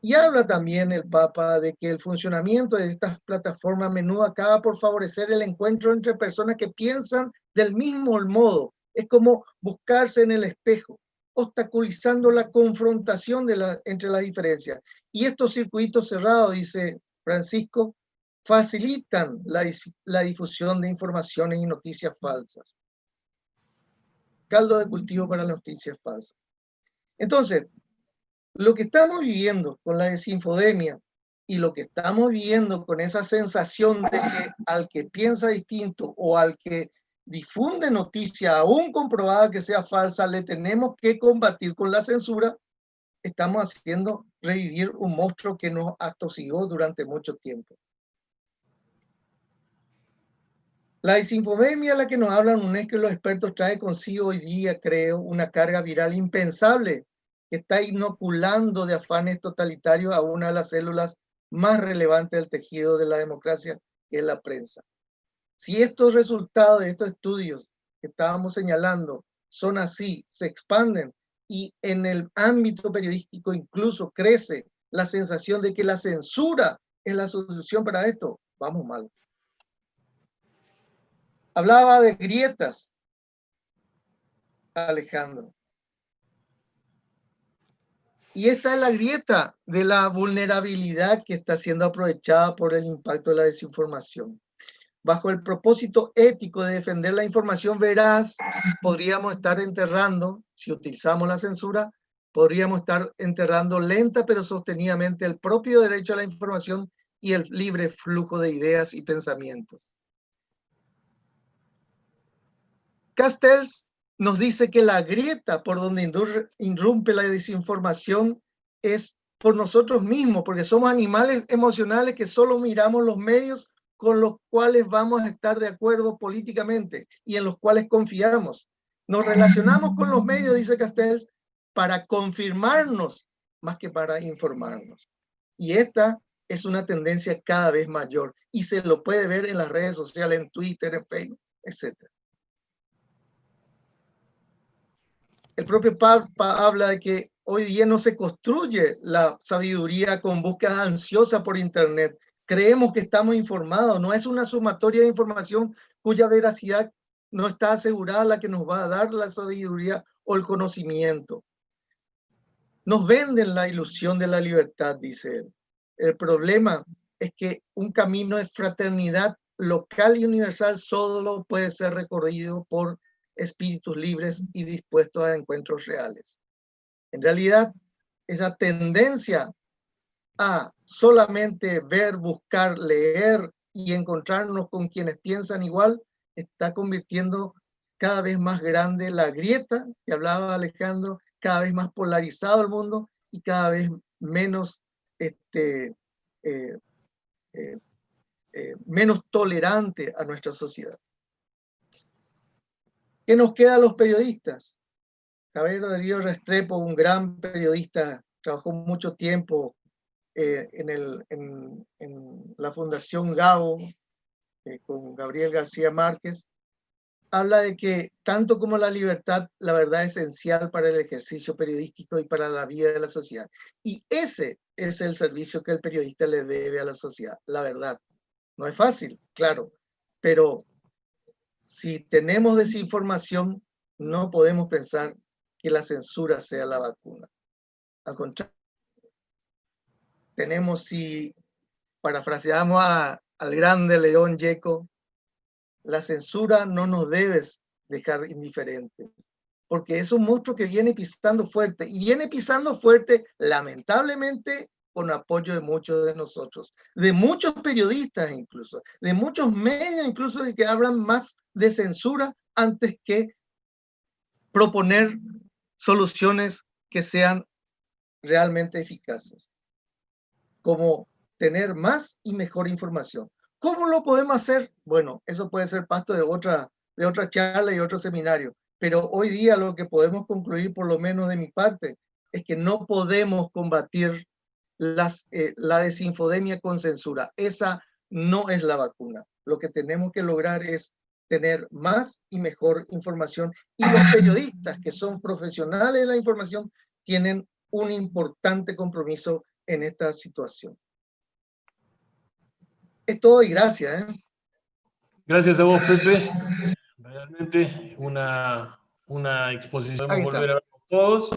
Y habla también el Papa de que el funcionamiento de estas plataformas a menudo acaba por favorecer el encuentro entre personas que piensan del mismo modo. Es como buscarse en el espejo, obstaculizando la confrontación entre las diferencias. Y estos circuitos cerrados, dice Francisco, facilitan la difusión de informaciones y noticias falsas. Caldo de cultivo para las noticias falsas. Entonces, lo que estamos viviendo con la desinfodemia y lo que estamos viviendo con esa sensación de que al que piensa distinto o al que difunde noticia, aún comprobada que sea falsa, le tenemos que combatir con la censura, estamos haciendo revivir un monstruo que nos atosigó durante mucho tiempo. La desinfodemia a la que nos hablan UNESCO y los expertos trae consigo hoy día, creo, una carga viral impensable que está inoculando de afanes totalitarios a una de las células más relevantes del tejido de la democracia, que es la prensa. Si estos resultados de estos estudios que estábamos señalando son así, se expanden y en el ámbito periodístico incluso crece la sensación de que la censura es la solución para esto, vamos mal. Hablaba de grietas, Alejandro. Y esta es la grieta de la vulnerabilidad que está siendo aprovechada por el impacto de la desinformación. Bajo el propósito ético de defender la información veraz, podríamos estar enterrando, si utilizamos la censura, podríamos estar enterrando lenta pero sostenidamente el propio derecho a la información y el libre flujo de ideas y pensamientos. Castells nos dice que la grieta por donde irrumpe la desinformación es por nosotros mismos, porque somos animales emocionales que solo miramos los medios con los cuales vamos a estar de acuerdo políticamente y en los cuales confiamos. Nos relacionamos con los medios, dice Castells, para confirmarnos más que para informarnos. Y esta es una tendencia cada vez mayor y se lo puede ver en las redes sociales, en Twitter, en Facebook, etc. El propio Papa habla de que hoy día no se construye la sabiduría con búsqueda ansiosa por Internet. Creemos que estamos informados, no es una sumatoria de información cuya veracidad no está asegurada la que nos va a dar la sabiduría o el conocimiento. Nos venden la ilusión de la libertad, dice él. El problema es que un camino de fraternidad local y universal solo puede ser recorrido por espíritus libres y dispuestos a encuentros reales. En realidad, esa tendencia a solamente ver, buscar, leer y encontrarnos con quienes piensan igual está convirtiendo cada vez más grande la grieta que hablaba Alejandro, cada vez más polarizado el mundo y cada vez menos menos tolerante a nuestra sociedad. ¿Qué nos queda a los periodistas? Caballero Darío Restrepo, un gran periodista, trabajó mucho tiempo en la Fundación Gabo, con Gabriel García Márquez, habla de que tanto como la libertad, la verdad es esencial para el ejercicio periodístico y para la vida de la sociedad. Y ese es el servicio que el periodista le debe a la sociedad, la verdad. No es fácil, claro, pero si tenemos desinformación, no podemos pensar que la censura sea la vacuna. Al contrario, tenemos, si parafraseamos al grande León Gieco, la censura no nos debe dejar indiferentes, porque es un monstruo que viene pisando fuerte, y viene pisando fuerte, lamentablemente, con apoyo de muchos de nosotros, de muchos periodistas incluso, de muchos medios incluso que hablan más de censura antes que proponer soluciones que sean realmente eficaces, como tener más y mejor información. ¿Cómo lo podemos hacer? Bueno, eso puede ser pasto de otra charla y otro seminario, pero hoy día lo que podemos concluir, por lo menos de mi parte, es que no podemos combatir la desinfodemia con censura. Esa no es la vacuna. Lo que tenemos que lograr es tener más y mejor información, y los periodistas, que son profesionales de la información, tienen un importante compromiso en esta situación. Es todo y gracias. Gracias a vos, Pepe. Realmente una exposición. Podemos volver a ver todos.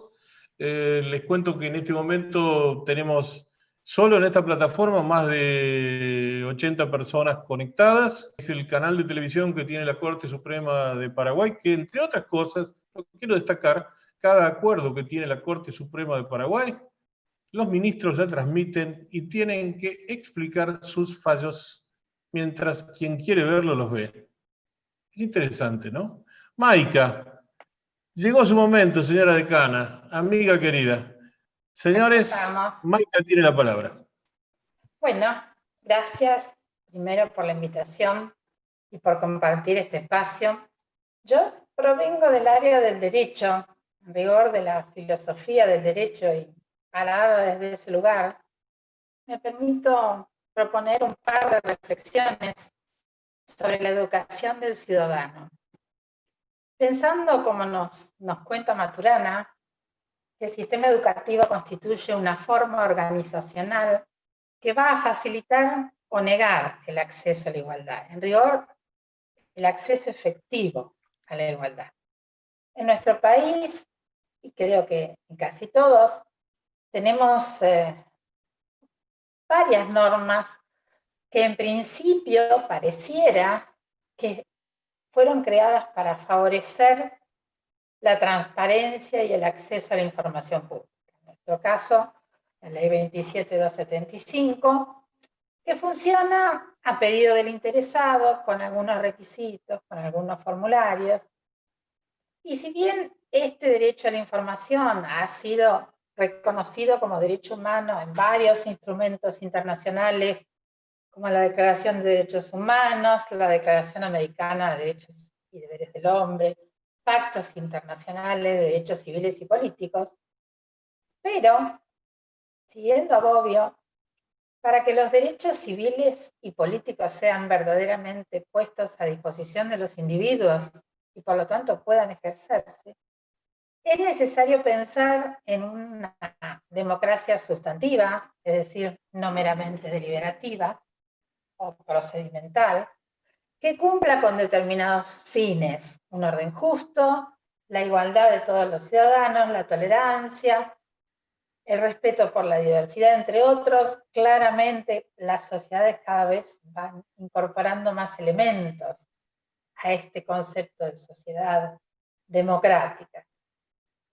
Les cuento que en este momento tenemos solo en esta plataforma más de 80 personas conectadas. Es el canal de televisión que tiene la Corte Suprema de Paraguay, que entre otras cosas, lo que quiero destacar, cada acuerdo que tiene la Corte Suprema de Paraguay, los ministros la transmiten y tienen que explicar sus fallos mientras quien quiere verlo los ve. Es interesante, ¿no? Maika, llegó su momento, señora decana, amiga querida. Señores, Maika tiene la palabra. Bueno, gracias primero por la invitación y por compartir este espacio. Yo provengo del área del derecho, en rigor de la filosofía del derecho, y parada desde ese lugar, me permito proponer un par de reflexiones sobre la educación del ciudadano. Pensando, como nos cuenta Maturana, que el sistema educativo constituye una forma organizacional que va a facilitar o negar el acceso a la igualdad. En rigor, el acceso efectivo a la igualdad. En nuestro país, y creo que en casi todos, tenemos varias normas que en principio pareciera que fueron creadas para favorecer la transparencia y el acceso a la información pública. En nuestro caso, la Ley 27.275, que funciona a pedido del interesado, con algunos requisitos, con algunos formularios. Y si bien este derecho a la información ha sido reconocido como derecho humano en varios instrumentos internacionales, como la Declaración de Derechos Humanos, la Declaración Americana de Derechos y Deberes del Hombre, pactos internacionales de derechos civiles y políticos, pero, siguiendo a Bobbio, para que los derechos civiles y políticos sean verdaderamente puestos a disposición de los individuos y por lo tanto puedan ejercerse, es necesario pensar en una democracia sustantiva, es decir, no meramente deliberativa o procedimental, que cumpla con determinados fines, un orden justo, la igualdad de todos los ciudadanos, la tolerancia, el respeto por la diversidad, entre otros. Claramente las sociedades cada vez van incorporando más elementos a este concepto de sociedad democrática.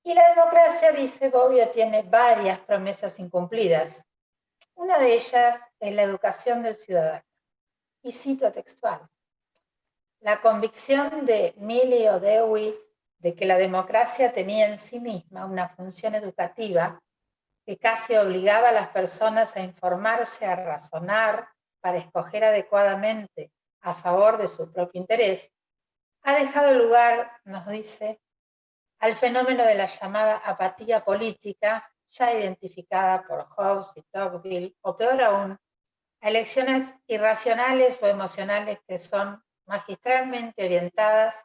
Y la democracia, dice Bobbio, tiene varias promesas incumplidas. Una de ellas es la educación del ciudadano. Y cito textual: la convicción de Milley o Dewey de que la democracia tenía en sí misma una función educativa que casi obligaba a las personas a informarse, a razonar, para escoger adecuadamente a favor de su propio interés, ha dejado lugar, nos dice, al fenómeno de la llamada apatía política, ya identificada por Hobbes y Tocqueville, o peor aún, a elecciones irracionales o emocionales que son magistralmente orientadas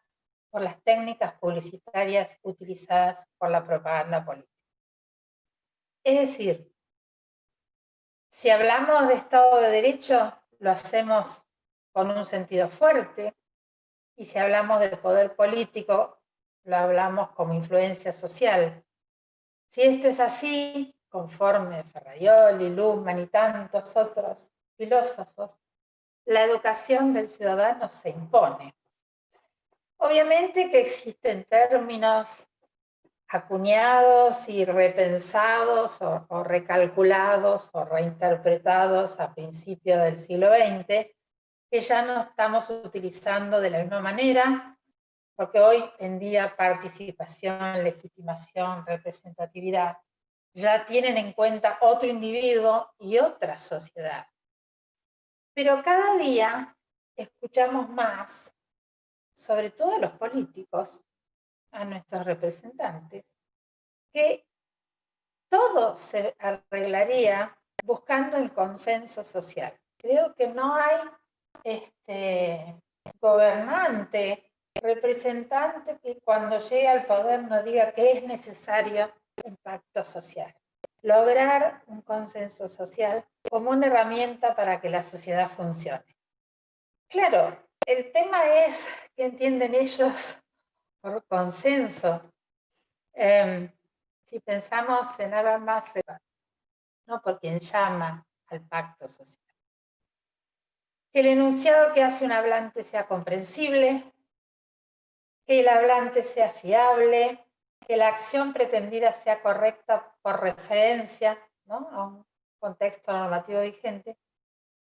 por las técnicas publicitarias utilizadas por la propaganda política. Es decir, si hablamos de Estado de Derecho, lo hacemos con un sentido fuerte, y si hablamos de poder político, lo hablamos como influencia social. Si esto es así, conforme Ferraioli, Luhmann y tantos otros filósofos, la educación del ciudadano se impone. Obviamente que existen términos acuñados y repensados o recalculados o reinterpretados a principios del siglo XX, que ya no estamos utilizando de la misma manera, porque hoy en día participación, legitimación, representatividad ya tienen en cuenta otro individuo y otra sociedad. Pero cada día escuchamos más, sobre todo los políticos, a nuestros representantes, que todo se arreglaría buscando el consenso social. Creo que no hay gobernante, representante que cuando llegue al poder no diga que es necesario un pacto social. Lograr un consenso social como una herramienta para que la sociedad funcione. Claro, el tema es qué entienden ellos por consenso. Si pensamos en Habermas, no por quien llama al pacto social. Que el enunciado que hace un hablante sea comprensible, que el hablante sea fiable, que la acción pretendida sea correcta por referencia, ¿no?, a un contexto normativo vigente,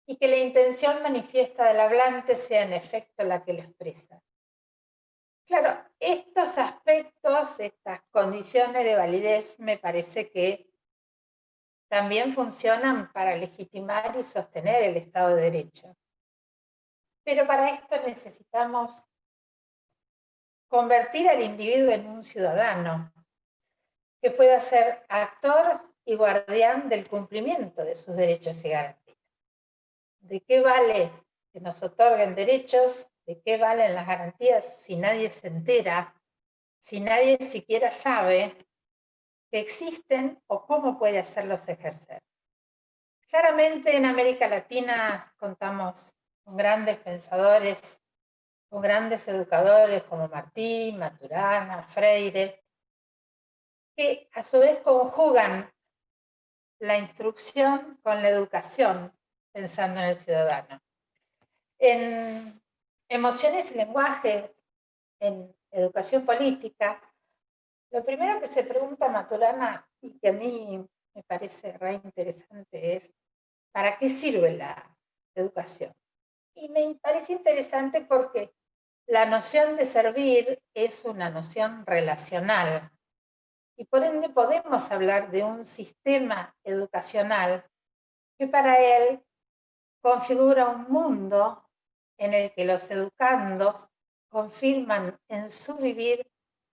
y que la intención manifiesta del hablante sea en efecto la que lo expresa. Claro, estos aspectos, estas condiciones de validez, me parece que también funcionan para legitimar y sostener el Estado de Derecho. Pero para esto necesitamos convertir al individuo en un ciudadano que pueda ser actor y guardián del cumplimiento de sus derechos y garantías. ¿De qué vale que nos otorguen derechos? ¿De qué valen las garantías si nadie se entera, si nadie siquiera sabe que existen o cómo puede hacerlos ejercer? Claramente en América Latina contamos con grandes pensadores, con grandes educadores como Martín, Maturana, Freire, que a su vez conjugan la instrucción con la educación, pensando en el ciudadano. En Emociones y Lenguajes, en Educación Política, lo primero que se pregunta Maturana, y que a mí me parece re interesante, es ¿para qué sirve la educación? Y me parece interesante porque la noción de servir es una noción relacional, y por ende podemos hablar de un sistema educacional que para él configura un mundo en el que los educandos confirman en su vivir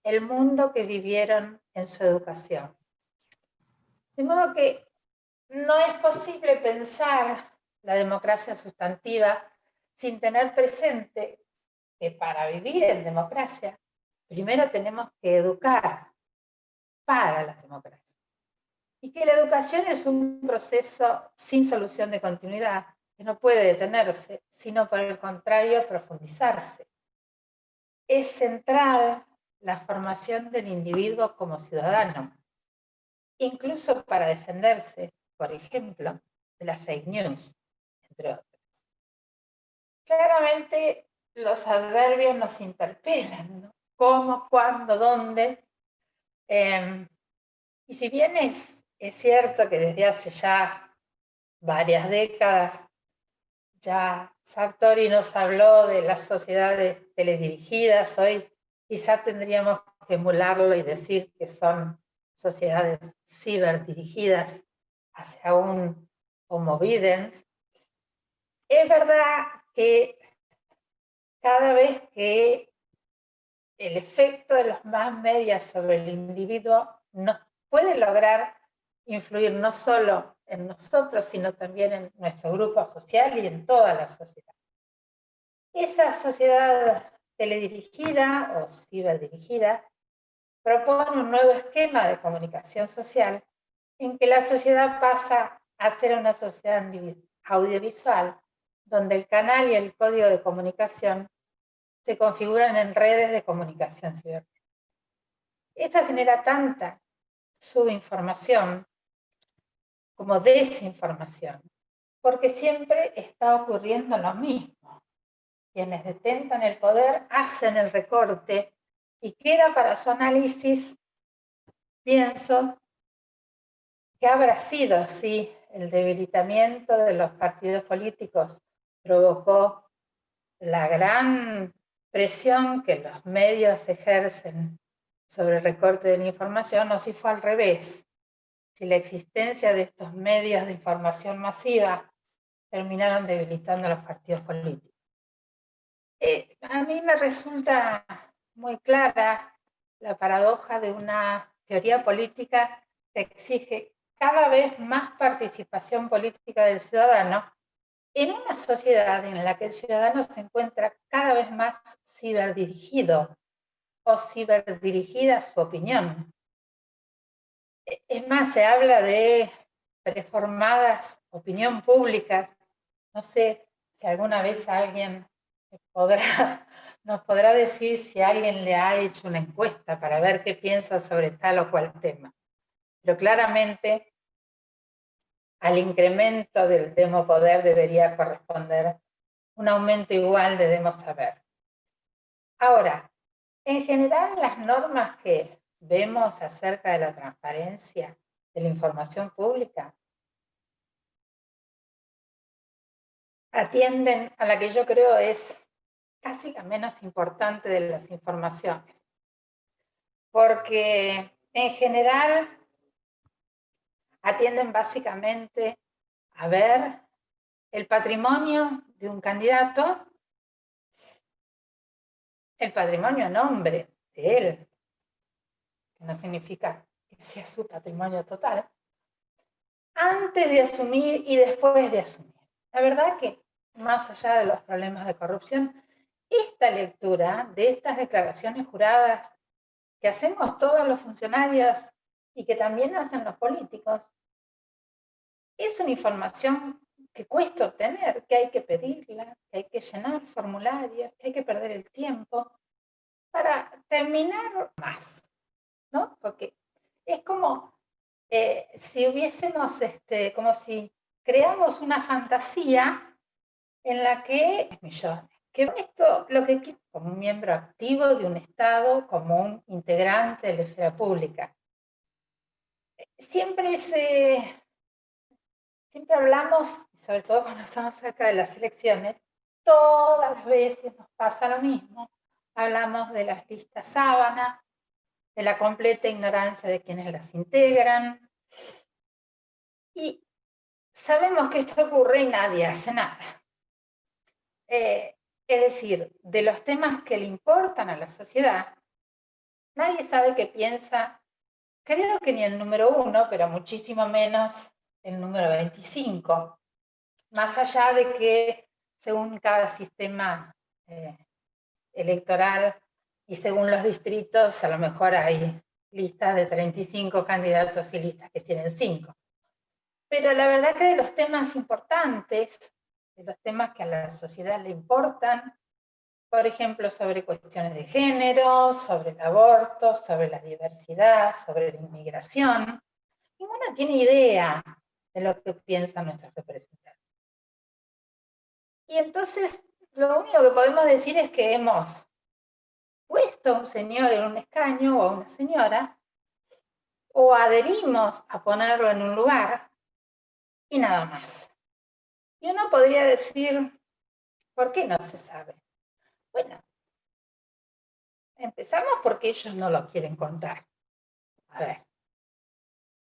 el mundo que vivieron en su educación. De modo que no es posible pensar la democracia sustantiva sin tener presente que para vivir en democracia, primero tenemos que educar para la democracia. Y que la educación es un proceso sin solución de continuidad, que no puede detenerse, sino por el contrario, profundizarse. Es central la formación del individuo como ciudadano, incluso para defenderse, por ejemplo, de las fake news, entre otras. Claramente los adverbios nos interpelan, ¿no? ¿Cómo, cuándo, dónde? Y si bien es cierto que desde hace ya varias décadas ya Sartori nos habló de las sociedades teledirigidas, hoy quizá tendríamos que emularlo y decir que son sociedades ciberdirigidas hacia un homo videns. Es verdad que cada vez que el efecto de los más medios sobre el individuo nos puede lograr influir no solo en nosotros, sino también en nuestro grupo social y en toda la sociedad. Esa sociedad teledirigida o ciberdirigida propone un nuevo esquema de comunicación social en que la sociedad pasa a ser una sociedad audiovisual, donde el canal y el código de comunicación se configuran en redes de comunicación cibernética. Esto genera tanta subinformación como desinformación, porque siempre está ocurriendo lo mismo. Quienes detentan el poder hacen el recorte y queda para su análisis, pienso, que habrá sido así el debilitamiento de los partidos políticos provocó la gran presión que los medios ejercen sobre el recorte de la información, o si fue al revés, si la existencia de estos medios de información masiva terminaron debilitando a los partidos políticos. A mí me resulta muy clara la paradoja de una teoría política que exige cada vez más participación política del ciudadano en una sociedad en la que el ciudadano se encuentra cada vez más ciberdirigido o ciberdirigida su opinión. Es más, se habla de preformadas opinión públicas. No sé si alguna vez alguien nos podrá decir si alguien le ha hecho una encuesta para ver qué piensa sobre tal o cual tema. Pero claramente al incremento del demopoder debería corresponder un aumento igual de demosaber. Ahora, en general las normas que vemos acerca de la transparencia de la información pública atienden a la que yo creo es casi la menos importante de las informaciones. Porque en general atienden básicamente a ver el patrimonio de un candidato, el patrimonio a nombre de él, que no significa que sea su patrimonio total, antes de asumir y después de asumir. La verdad que, más allá de los problemas de corrupción, esta lectura de estas declaraciones juradas que hacemos todos los funcionarios y que también hacen los políticos, es una información que cuesta obtener, que hay que pedirla, que hay que llenar formularios, que hay que perder el tiempo para terminar más, ¿no? Porque es como si hubiésemos, como si creamos una fantasía en la que millones. Que esto lo que quiero como un miembro activo de un Estado, como un integrante de la esfera pública. Siempre hablamos, sobre todo cuando estamos cerca de las elecciones, todas las veces nos pasa lo mismo. Hablamos de las listas sábana, de la completa ignorancia de quienes las integran. Y sabemos que esto ocurre y nadie hace nada. Es decir, de los temas que le importan a la sociedad, nadie sabe qué piensa, creo que ni el número 1, pero muchísimo menos el número 25. Más allá de que según cada sistema electoral y según los distritos, a lo mejor hay listas de 35 candidatos y listas que tienen 5. Pero la verdad que de los temas importantes, de los temas que a la sociedad le importan, por ejemplo, sobre cuestiones de género, sobre el aborto, sobre la diversidad, sobre la inmigración, ninguno tiene idea de lo que piensan nuestros representantes. Y entonces, lo único que podemos decir es que hemos puesto a un señor en un escaño o a una señora, o adherimos a ponerlo en un lugar, y nada más. Y uno podría decir, ¿por qué no se sabe? Bueno, empezamos porque ellos no lo quieren contar. A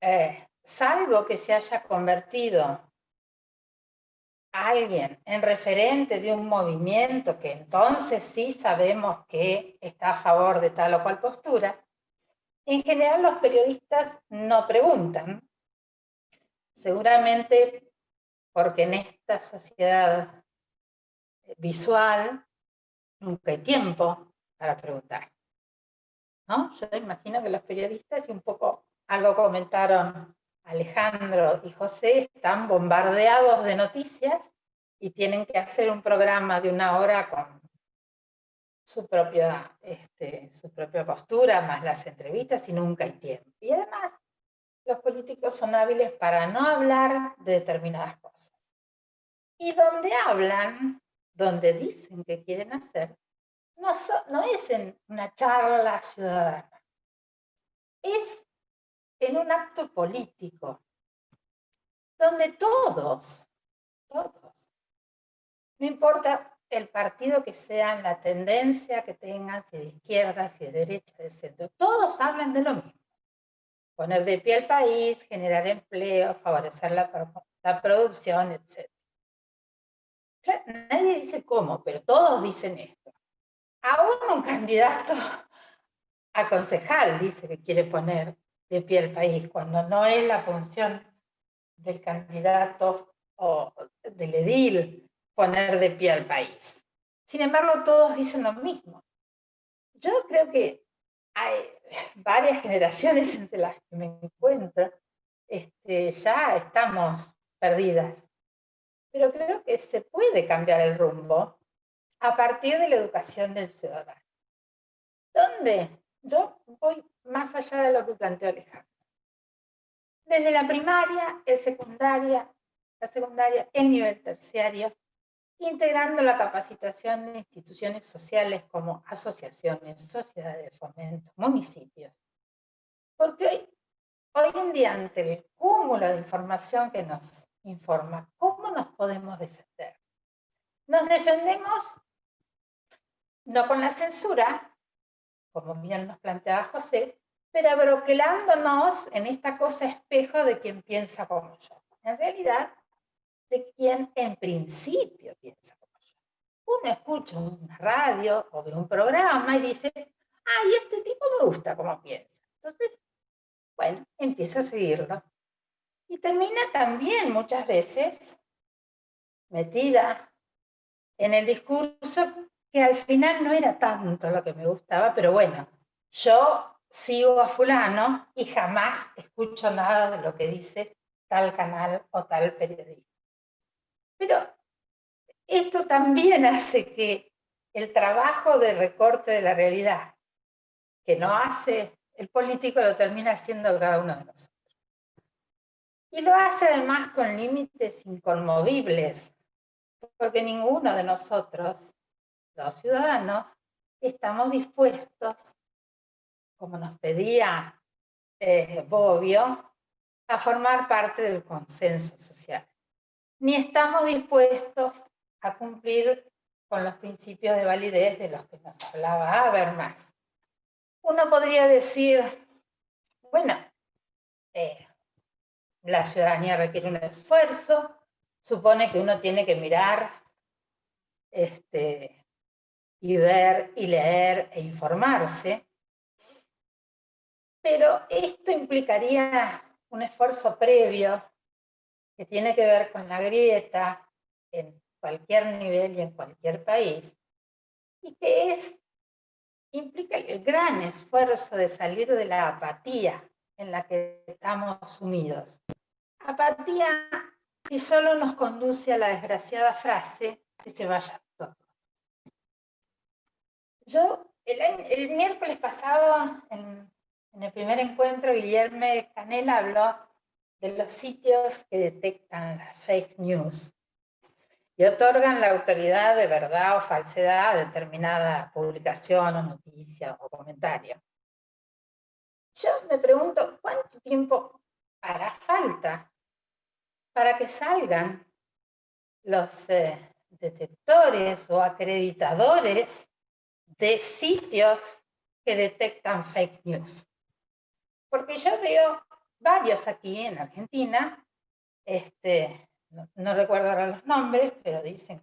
ver, salvo que se haya convertido alguien en referente de un movimiento que entonces sí sabemos que está a favor de tal o cual postura, en general los periodistas no preguntan, seguramente porque en esta sociedad visual nunca hay tiempo para preguntar, ¿no? Yo imagino que los periodistas, y un poco algo comentaron Alejandro y José, están bombardeados de noticias y tienen que hacer un programa de 1 hora con su propia postura, más las entrevistas, y nunca hay tiempo. Y además, los políticos son hábiles para no hablar de determinadas cosas. Y donde hablan, donde dicen que quieren hacer, no es en una charla ciudadana, es en un acto político, donde todos, no importa el partido que sean, la tendencia que tengan, si de izquierda, si de derecha, de centro, todos hablan de lo mismo. Poner de pie al país, generar empleo, favorecer la producción, etc. Nadie dice cómo, pero todos dicen esto. Aún un candidato a concejal dice que quiere poner de pie al país, cuando no es la función del candidato o del edil poner de pie al país. Sin embargo, todos dicen lo mismo. Yo creo que hay varias generaciones entre las que me encuentro, ya estamos perdidas. Pero creo que se puede cambiar el rumbo a partir de la educación del ciudadano. ¿Dónde? Yo voy más allá de lo que planteó Alejandro. Desde la primaria, la secundaria, el nivel terciario, integrando la capacitación de instituciones sociales como asociaciones, sociedades de fomento, municipios. Porque hoy en día, ante el cúmulo de información que nos informa, ¿cómo nos podemos defender? Nos defendemos no con la censura, como bien nos planteaba José, pero broquelándonos en esta cosa espejo de quien piensa como yo. En realidad, de quien en principio piensa como yo. Uno escucha una radio o ve un programa y dice, ay, este tipo me gusta como piensa. Entonces, bueno, empieza a seguirlo. Y termina también muchas veces metida en el discurso que al final no era tanto lo que me gustaba, pero bueno, yo sigo a fulano y jamás escucho nada de lo que dice tal canal o tal periodista. Pero esto también hace que el trabajo de recorte de la realidad que no hace el político lo termina haciendo cada uno de nosotros. Y lo hace además con límites inconmovibles, porque ninguno de nosotros, los ciudadanos, estamos dispuestos, como nos pedía Bobbio, a formar parte del consenso social. Ni estamos dispuestos a cumplir con los principios de validez de los que nos hablaba Habermas. Uno podría decir, bueno, la ciudadanía requiere un esfuerzo, supone que uno tiene que mirar y ver y leer e informarse, Pero esto implicaría un esfuerzo previo que tiene que ver con la grieta en cualquier nivel y en cualquier país, y que implica el gran esfuerzo de salir de la apatía en la que estamos sumidos. Apatía que solo nos conduce a la desgraciada frase que se vaya todo. Yo, el miércoles pasado, en el primer encuentro, Guillermo Canela habló de los sitios que detectan las fake news y otorgan la autoridad de verdad o falsedad a determinada publicación o noticia o comentario. Yo me pregunto, ¿cuánto tiempo hará falta para que salgan los detectores o acreditadores de sitios que detectan fake news? Porque yo veo varios aquí en Argentina, no recuerdo ahora los nombres, pero dicen,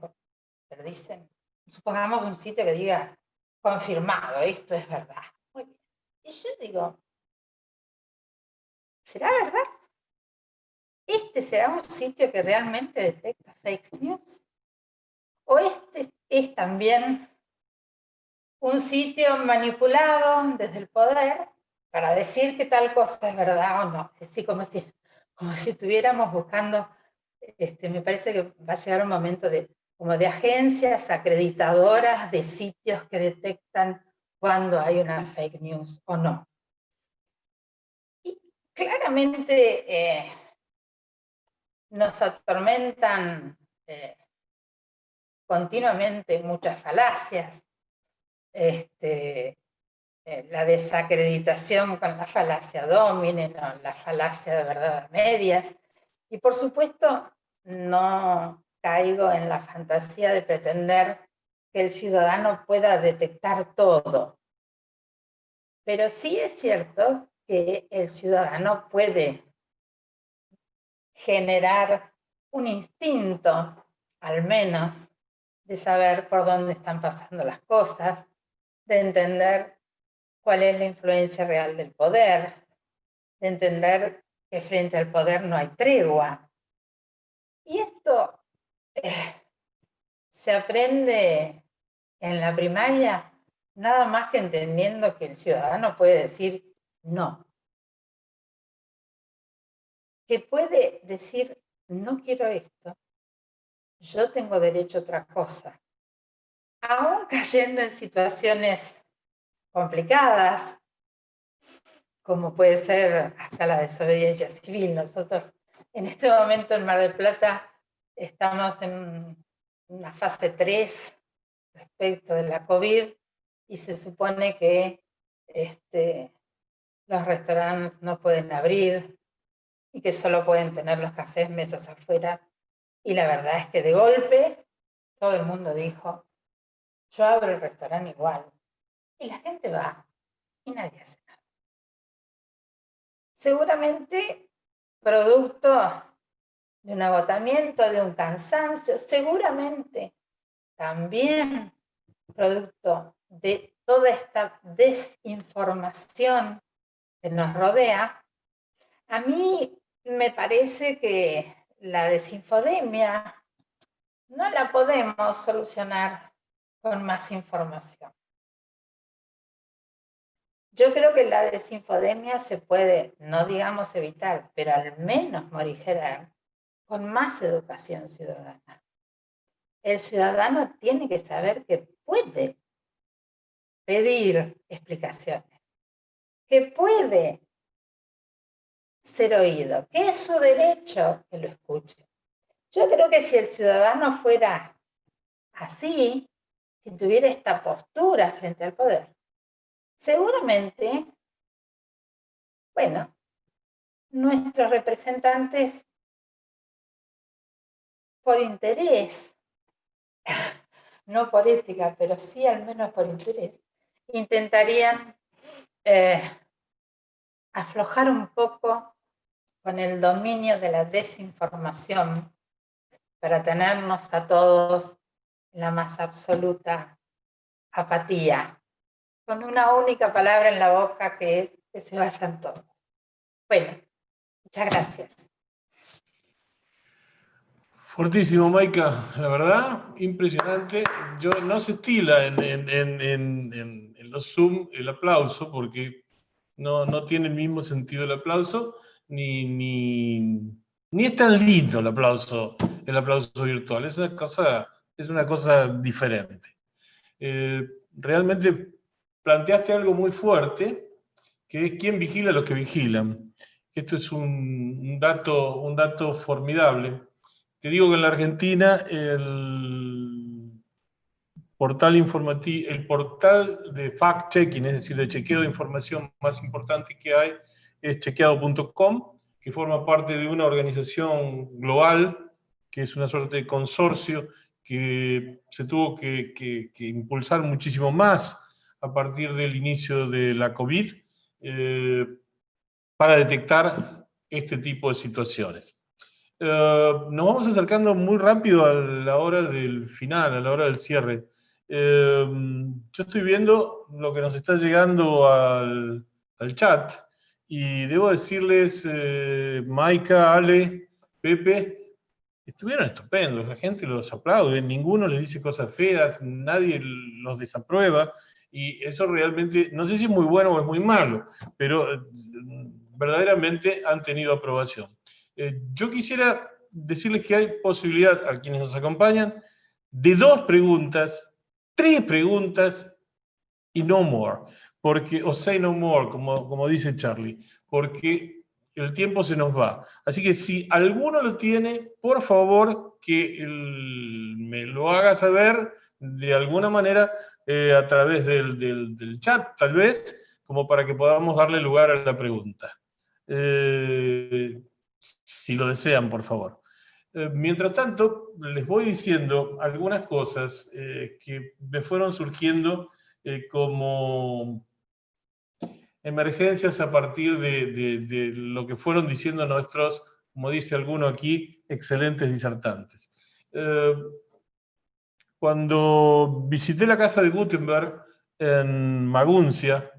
supongamos un sitio que diga, confirmado, esto es verdad. Muy bien. Y yo digo, ¿será verdad? ¿Este será un sitio que realmente detecta fake news? ¿O este es también un sitio manipulado desde el poder para decir que tal cosa es verdad o no? Es decir, como si estuviéramos buscando, me parece que va a llegar un momento como de agencias acreditadoras de sitios que detectan cuando hay una fake news o no. Y claramente nos atormentan continuamente muchas falacias, la desacreditación con la falacia domine, ¿no? La falacia de verdad a medias, y por supuesto no caigo en la fantasía de pretender que el ciudadano pueda detectar todo, pero sí es cierto que el ciudadano puede generar un instinto, al menos, de saber por dónde están pasando las cosas, de entender cuál es la influencia real del poder, de entender que frente al poder no hay tregua. Y esto se aprende en la primaria nada más que entendiendo que el ciudadano puede decir no, que puede decir no quiero esto, yo tengo derecho a otra cosa, aún cayendo en situaciones complicadas, como puede ser hasta la desobediencia civil. Nosotros en este momento en Mar del Plata estamos en una fase 3 respecto de la COVID y se supone que los restaurantes no pueden abrir y que solo pueden tener los cafés mesas afuera. Y la verdad es que de golpe todo el mundo dijo, yo abro el restaurante igual. Y la gente va y nadie hace nada. Seguramente producto de un agotamiento, de un cansancio, seguramente también producto de toda esta desinformación que nos rodea. A mí me parece que la desinfodemia no la podemos solucionar con más información. Yo creo que la desinfodemia se puede, no digamos evitar, pero al menos morigerar con más educación ciudadana. El ciudadano tiene que saber que puede pedir explicaciones, que puede ser oído, que es su derecho que lo escuche. Yo creo que si el ciudadano fuera así, si tuviera esta postura frente al poder, seguramente, bueno, nuestros representantes, por interés, no por ética, pero sí al menos por interés, intentarían aflojar un poco con el dominio de la desinformación para tenernos a todos en la más absoluta apatía, con una única palabra en la boca que es que se vayan todos. Bueno, muchas gracias. Fortísimo, Maika, la verdad, impresionante. No se estila en los Zoom el aplauso, porque no tiene el mismo sentido el aplauso, ni es tan lindo el aplauso virtual. Es una cosa diferente. Realmente planteaste algo muy fuerte, que es quién vigila a los que vigilan. Esto es un dato formidable. Te digo que en la Argentina el portal de fact-checking, es decir, de chequeo de información más importante que hay, es chequeado.com, que forma parte de una organización global, que es una suerte de consorcio que se tuvo que impulsar muchísimo más a partir del inicio de la COVID, para detectar este tipo de situaciones. Nos vamos acercando muy rápido a la hora del final, a la hora del cierre. Yo estoy viendo lo que nos está llegando al chat y debo decirles, Maika, Ale, Pepe, estuvieron estupendos, la gente los aplaude, ninguno les dice cosas feas, nadie los desaprueba, y eso realmente, no sé si es muy bueno o es muy malo, pero verdaderamente han tenido aprobación. Yo quisiera decirles que hay posibilidad a quienes nos acompañan de 2 preguntas, 3 preguntas y no more, o say no more, como dice Charlie, porque el tiempo se nos va. Así que si alguno lo tiene, por favor que me lo haga saber de alguna manera, a través del chat, tal vez, como para que podamos darle lugar a la pregunta. Si lo desean, por favor. Mientras tanto, les voy diciendo algunas cosas que me fueron surgiendo como emergencias a partir de lo que fueron diciendo nuestros, como dice alguno aquí, excelentes disertantes. Cuando visité la casa de Gutenberg en Maguncia,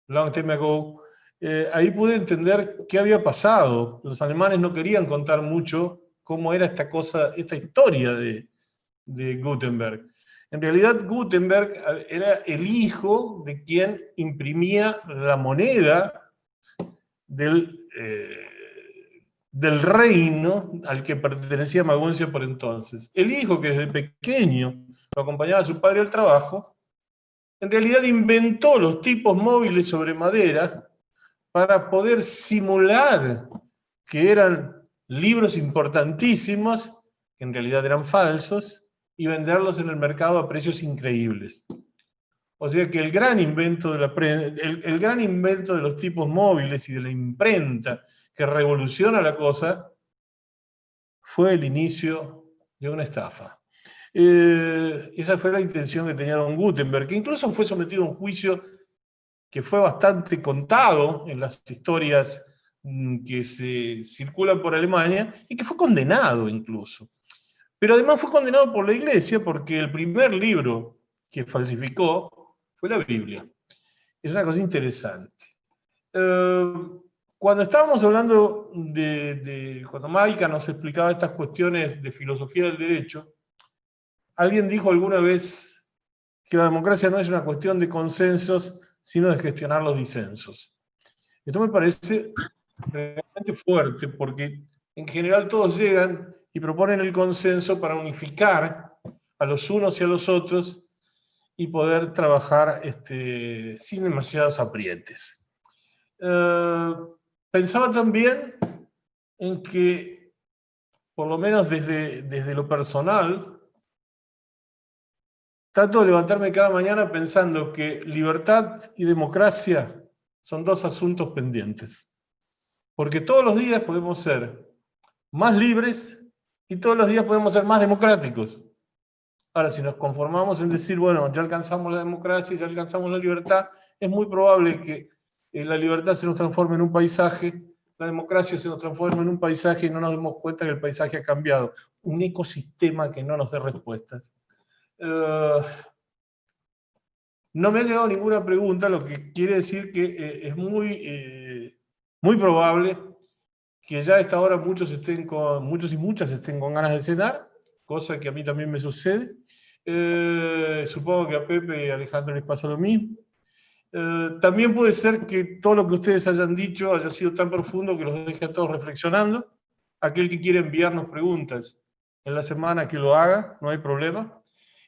long time ago, ahí pude entender qué había pasado. Los alemanes no querían contar mucho cómo era esta historia de Gutenberg. En realidad, Gutenberg era el hijo de quien imprimía la moneda del reino al que pertenecía Maguncia por entonces. El hijo, que desde pequeño lo acompañaba a su padre al trabajo, en realidad inventó los tipos móviles sobre madera para poder simular que eran libros importantísimos, que en realidad eran falsos, y venderlos en el mercado a precios increíbles. O sea que el gran invento de los tipos móviles y de la imprenta, que revoluciona la cosa, fue el inicio de una estafa. Esa fue la intención que tenía don Gutenberg, que incluso fue sometido a un juicio que fue bastante contado en las historias que se circulan por Alemania, y que fue condenado incluso. Pero además fue condenado por la Iglesia porque el primer libro que falsificó fue la Biblia. Es una cosa interesante. Cuando estábamos hablando cuando Maika nos explicaba estas cuestiones de filosofía del derecho, alguien dijo alguna vez que la democracia no es una cuestión de consensos, sino de gestionar los disensos. Esto me parece realmente fuerte, porque en general todos llegan y proponen el consenso para unificar a los unos y a los otros y poder trabajar sin demasiados aprietes. Pensaba también en que, por lo menos desde lo personal, trato de levantarme cada mañana pensando que libertad y democracia son 2 asuntos pendientes. Porque todos los días podemos ser más libres y todos los días podemos ser más democráticos. Ahora, si nos conformamos en decir, bueno, ya alcanzamos la democracia, ya alcanzamos la libertad, es muy probable que la libertad se nos transforme en un paisaje, la democracia se nos transforme en un paisaje y no nos demos cuenta que el paisaje ha cambiado. Un ecosistema que no nos dé respuestas. No me ha llegado ninguna pregunta, lo que quiere decir que es muy probable que ya a esta hora muchos y muchas estén con ganas de cenar, cosa que a mí también me sucede. Supongo que a Pepe y a Alejandro les pasa lo mismo. También puede ser que todo lo que ustedes hayan dicho haya sido tan profundo que los deje a todos reflexionando. Aquel que quiera enviarnos preguntas en la semana que lo haga, no hay problema.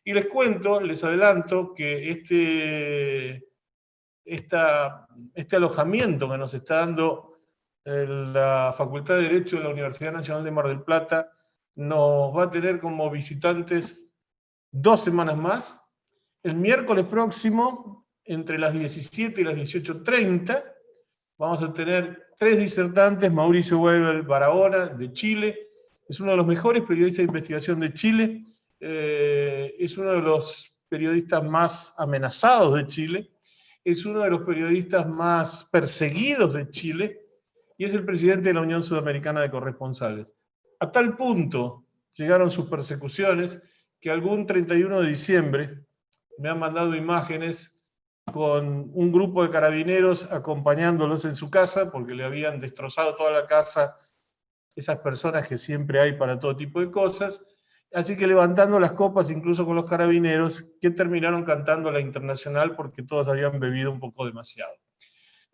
Y les cuento, les adelanto que este alojamiento que nos está dando la Facultad de Derecho de la Universidad Nacional de Mar del Plata nos va a tener como visitantes 2 semanas más. El miércoles próximo, entre las 17 y las 18:30, vamos a tener 3 disertantes. Mauricio Weber Barahona, de Chile, es uno de los mejores periodistas de investigación de Chile, es uno de los periodistas más amenazados de Chile, es uno de los periodistas más perseguidos de Chile y es el presidente de la Unión Sudamericana de Corresponsales. A tal punto llegaron sus persecuciones que algún 31 de diciembre me han mandado imágenes con un grupo de carabineros acompañándolos en su casa porque le habían destrozado toda la casa, esas personas que siempre hay para todo tipo de cosas. Así que levantando las copas, incluso con los carabineros, que terminaron cantando la Internacional porque todos habían bebido un poco demasiado.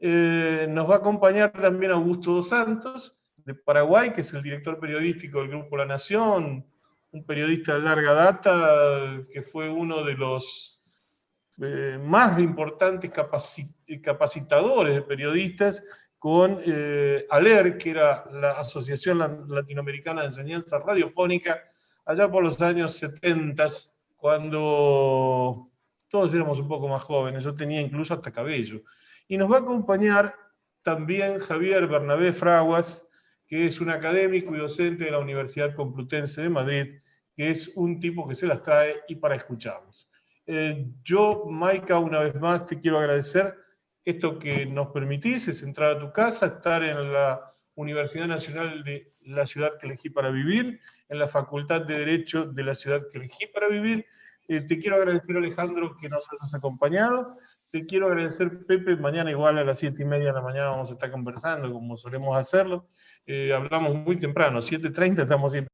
Nos va a acompañar también Augusto dos Santos, de Paraguay, que es el director periodístico del Grupo La Nación, un periodista de larga data, que fue uno de los más importantes capacitadores de periodistas, con ALER, que era la Asociación Latinoamericana de Enseñanza Radiofónica, allá por los años 70, cuando todos éramos un poco más jóvenes, yo tenía incluso hasta cabello. Y nos va a acompañar también Javier Bernabé Fraguas, que es un académico y docente de la Universidad Complutense de Madrid, que es un tipo que se las trae y para escucharnos. Yo, Maika, una vez más te quiero agradecer esto que nos permitís, es entrar a tu casa, estar en la Universidad Nacional de la ciudad que elegí para vivir, en la Facultad de Derecho de la ciudad que elegí para vivir. Te quiero agradecer, Alejandro, que nos hayas acompañado. Te quiero agradecer, Pepe. Mañana igual a las 7:30 de la mañana vamos a estar conversando, como solemos hacerlo. Hablamos muy temprano, 7:30 estamos siempre.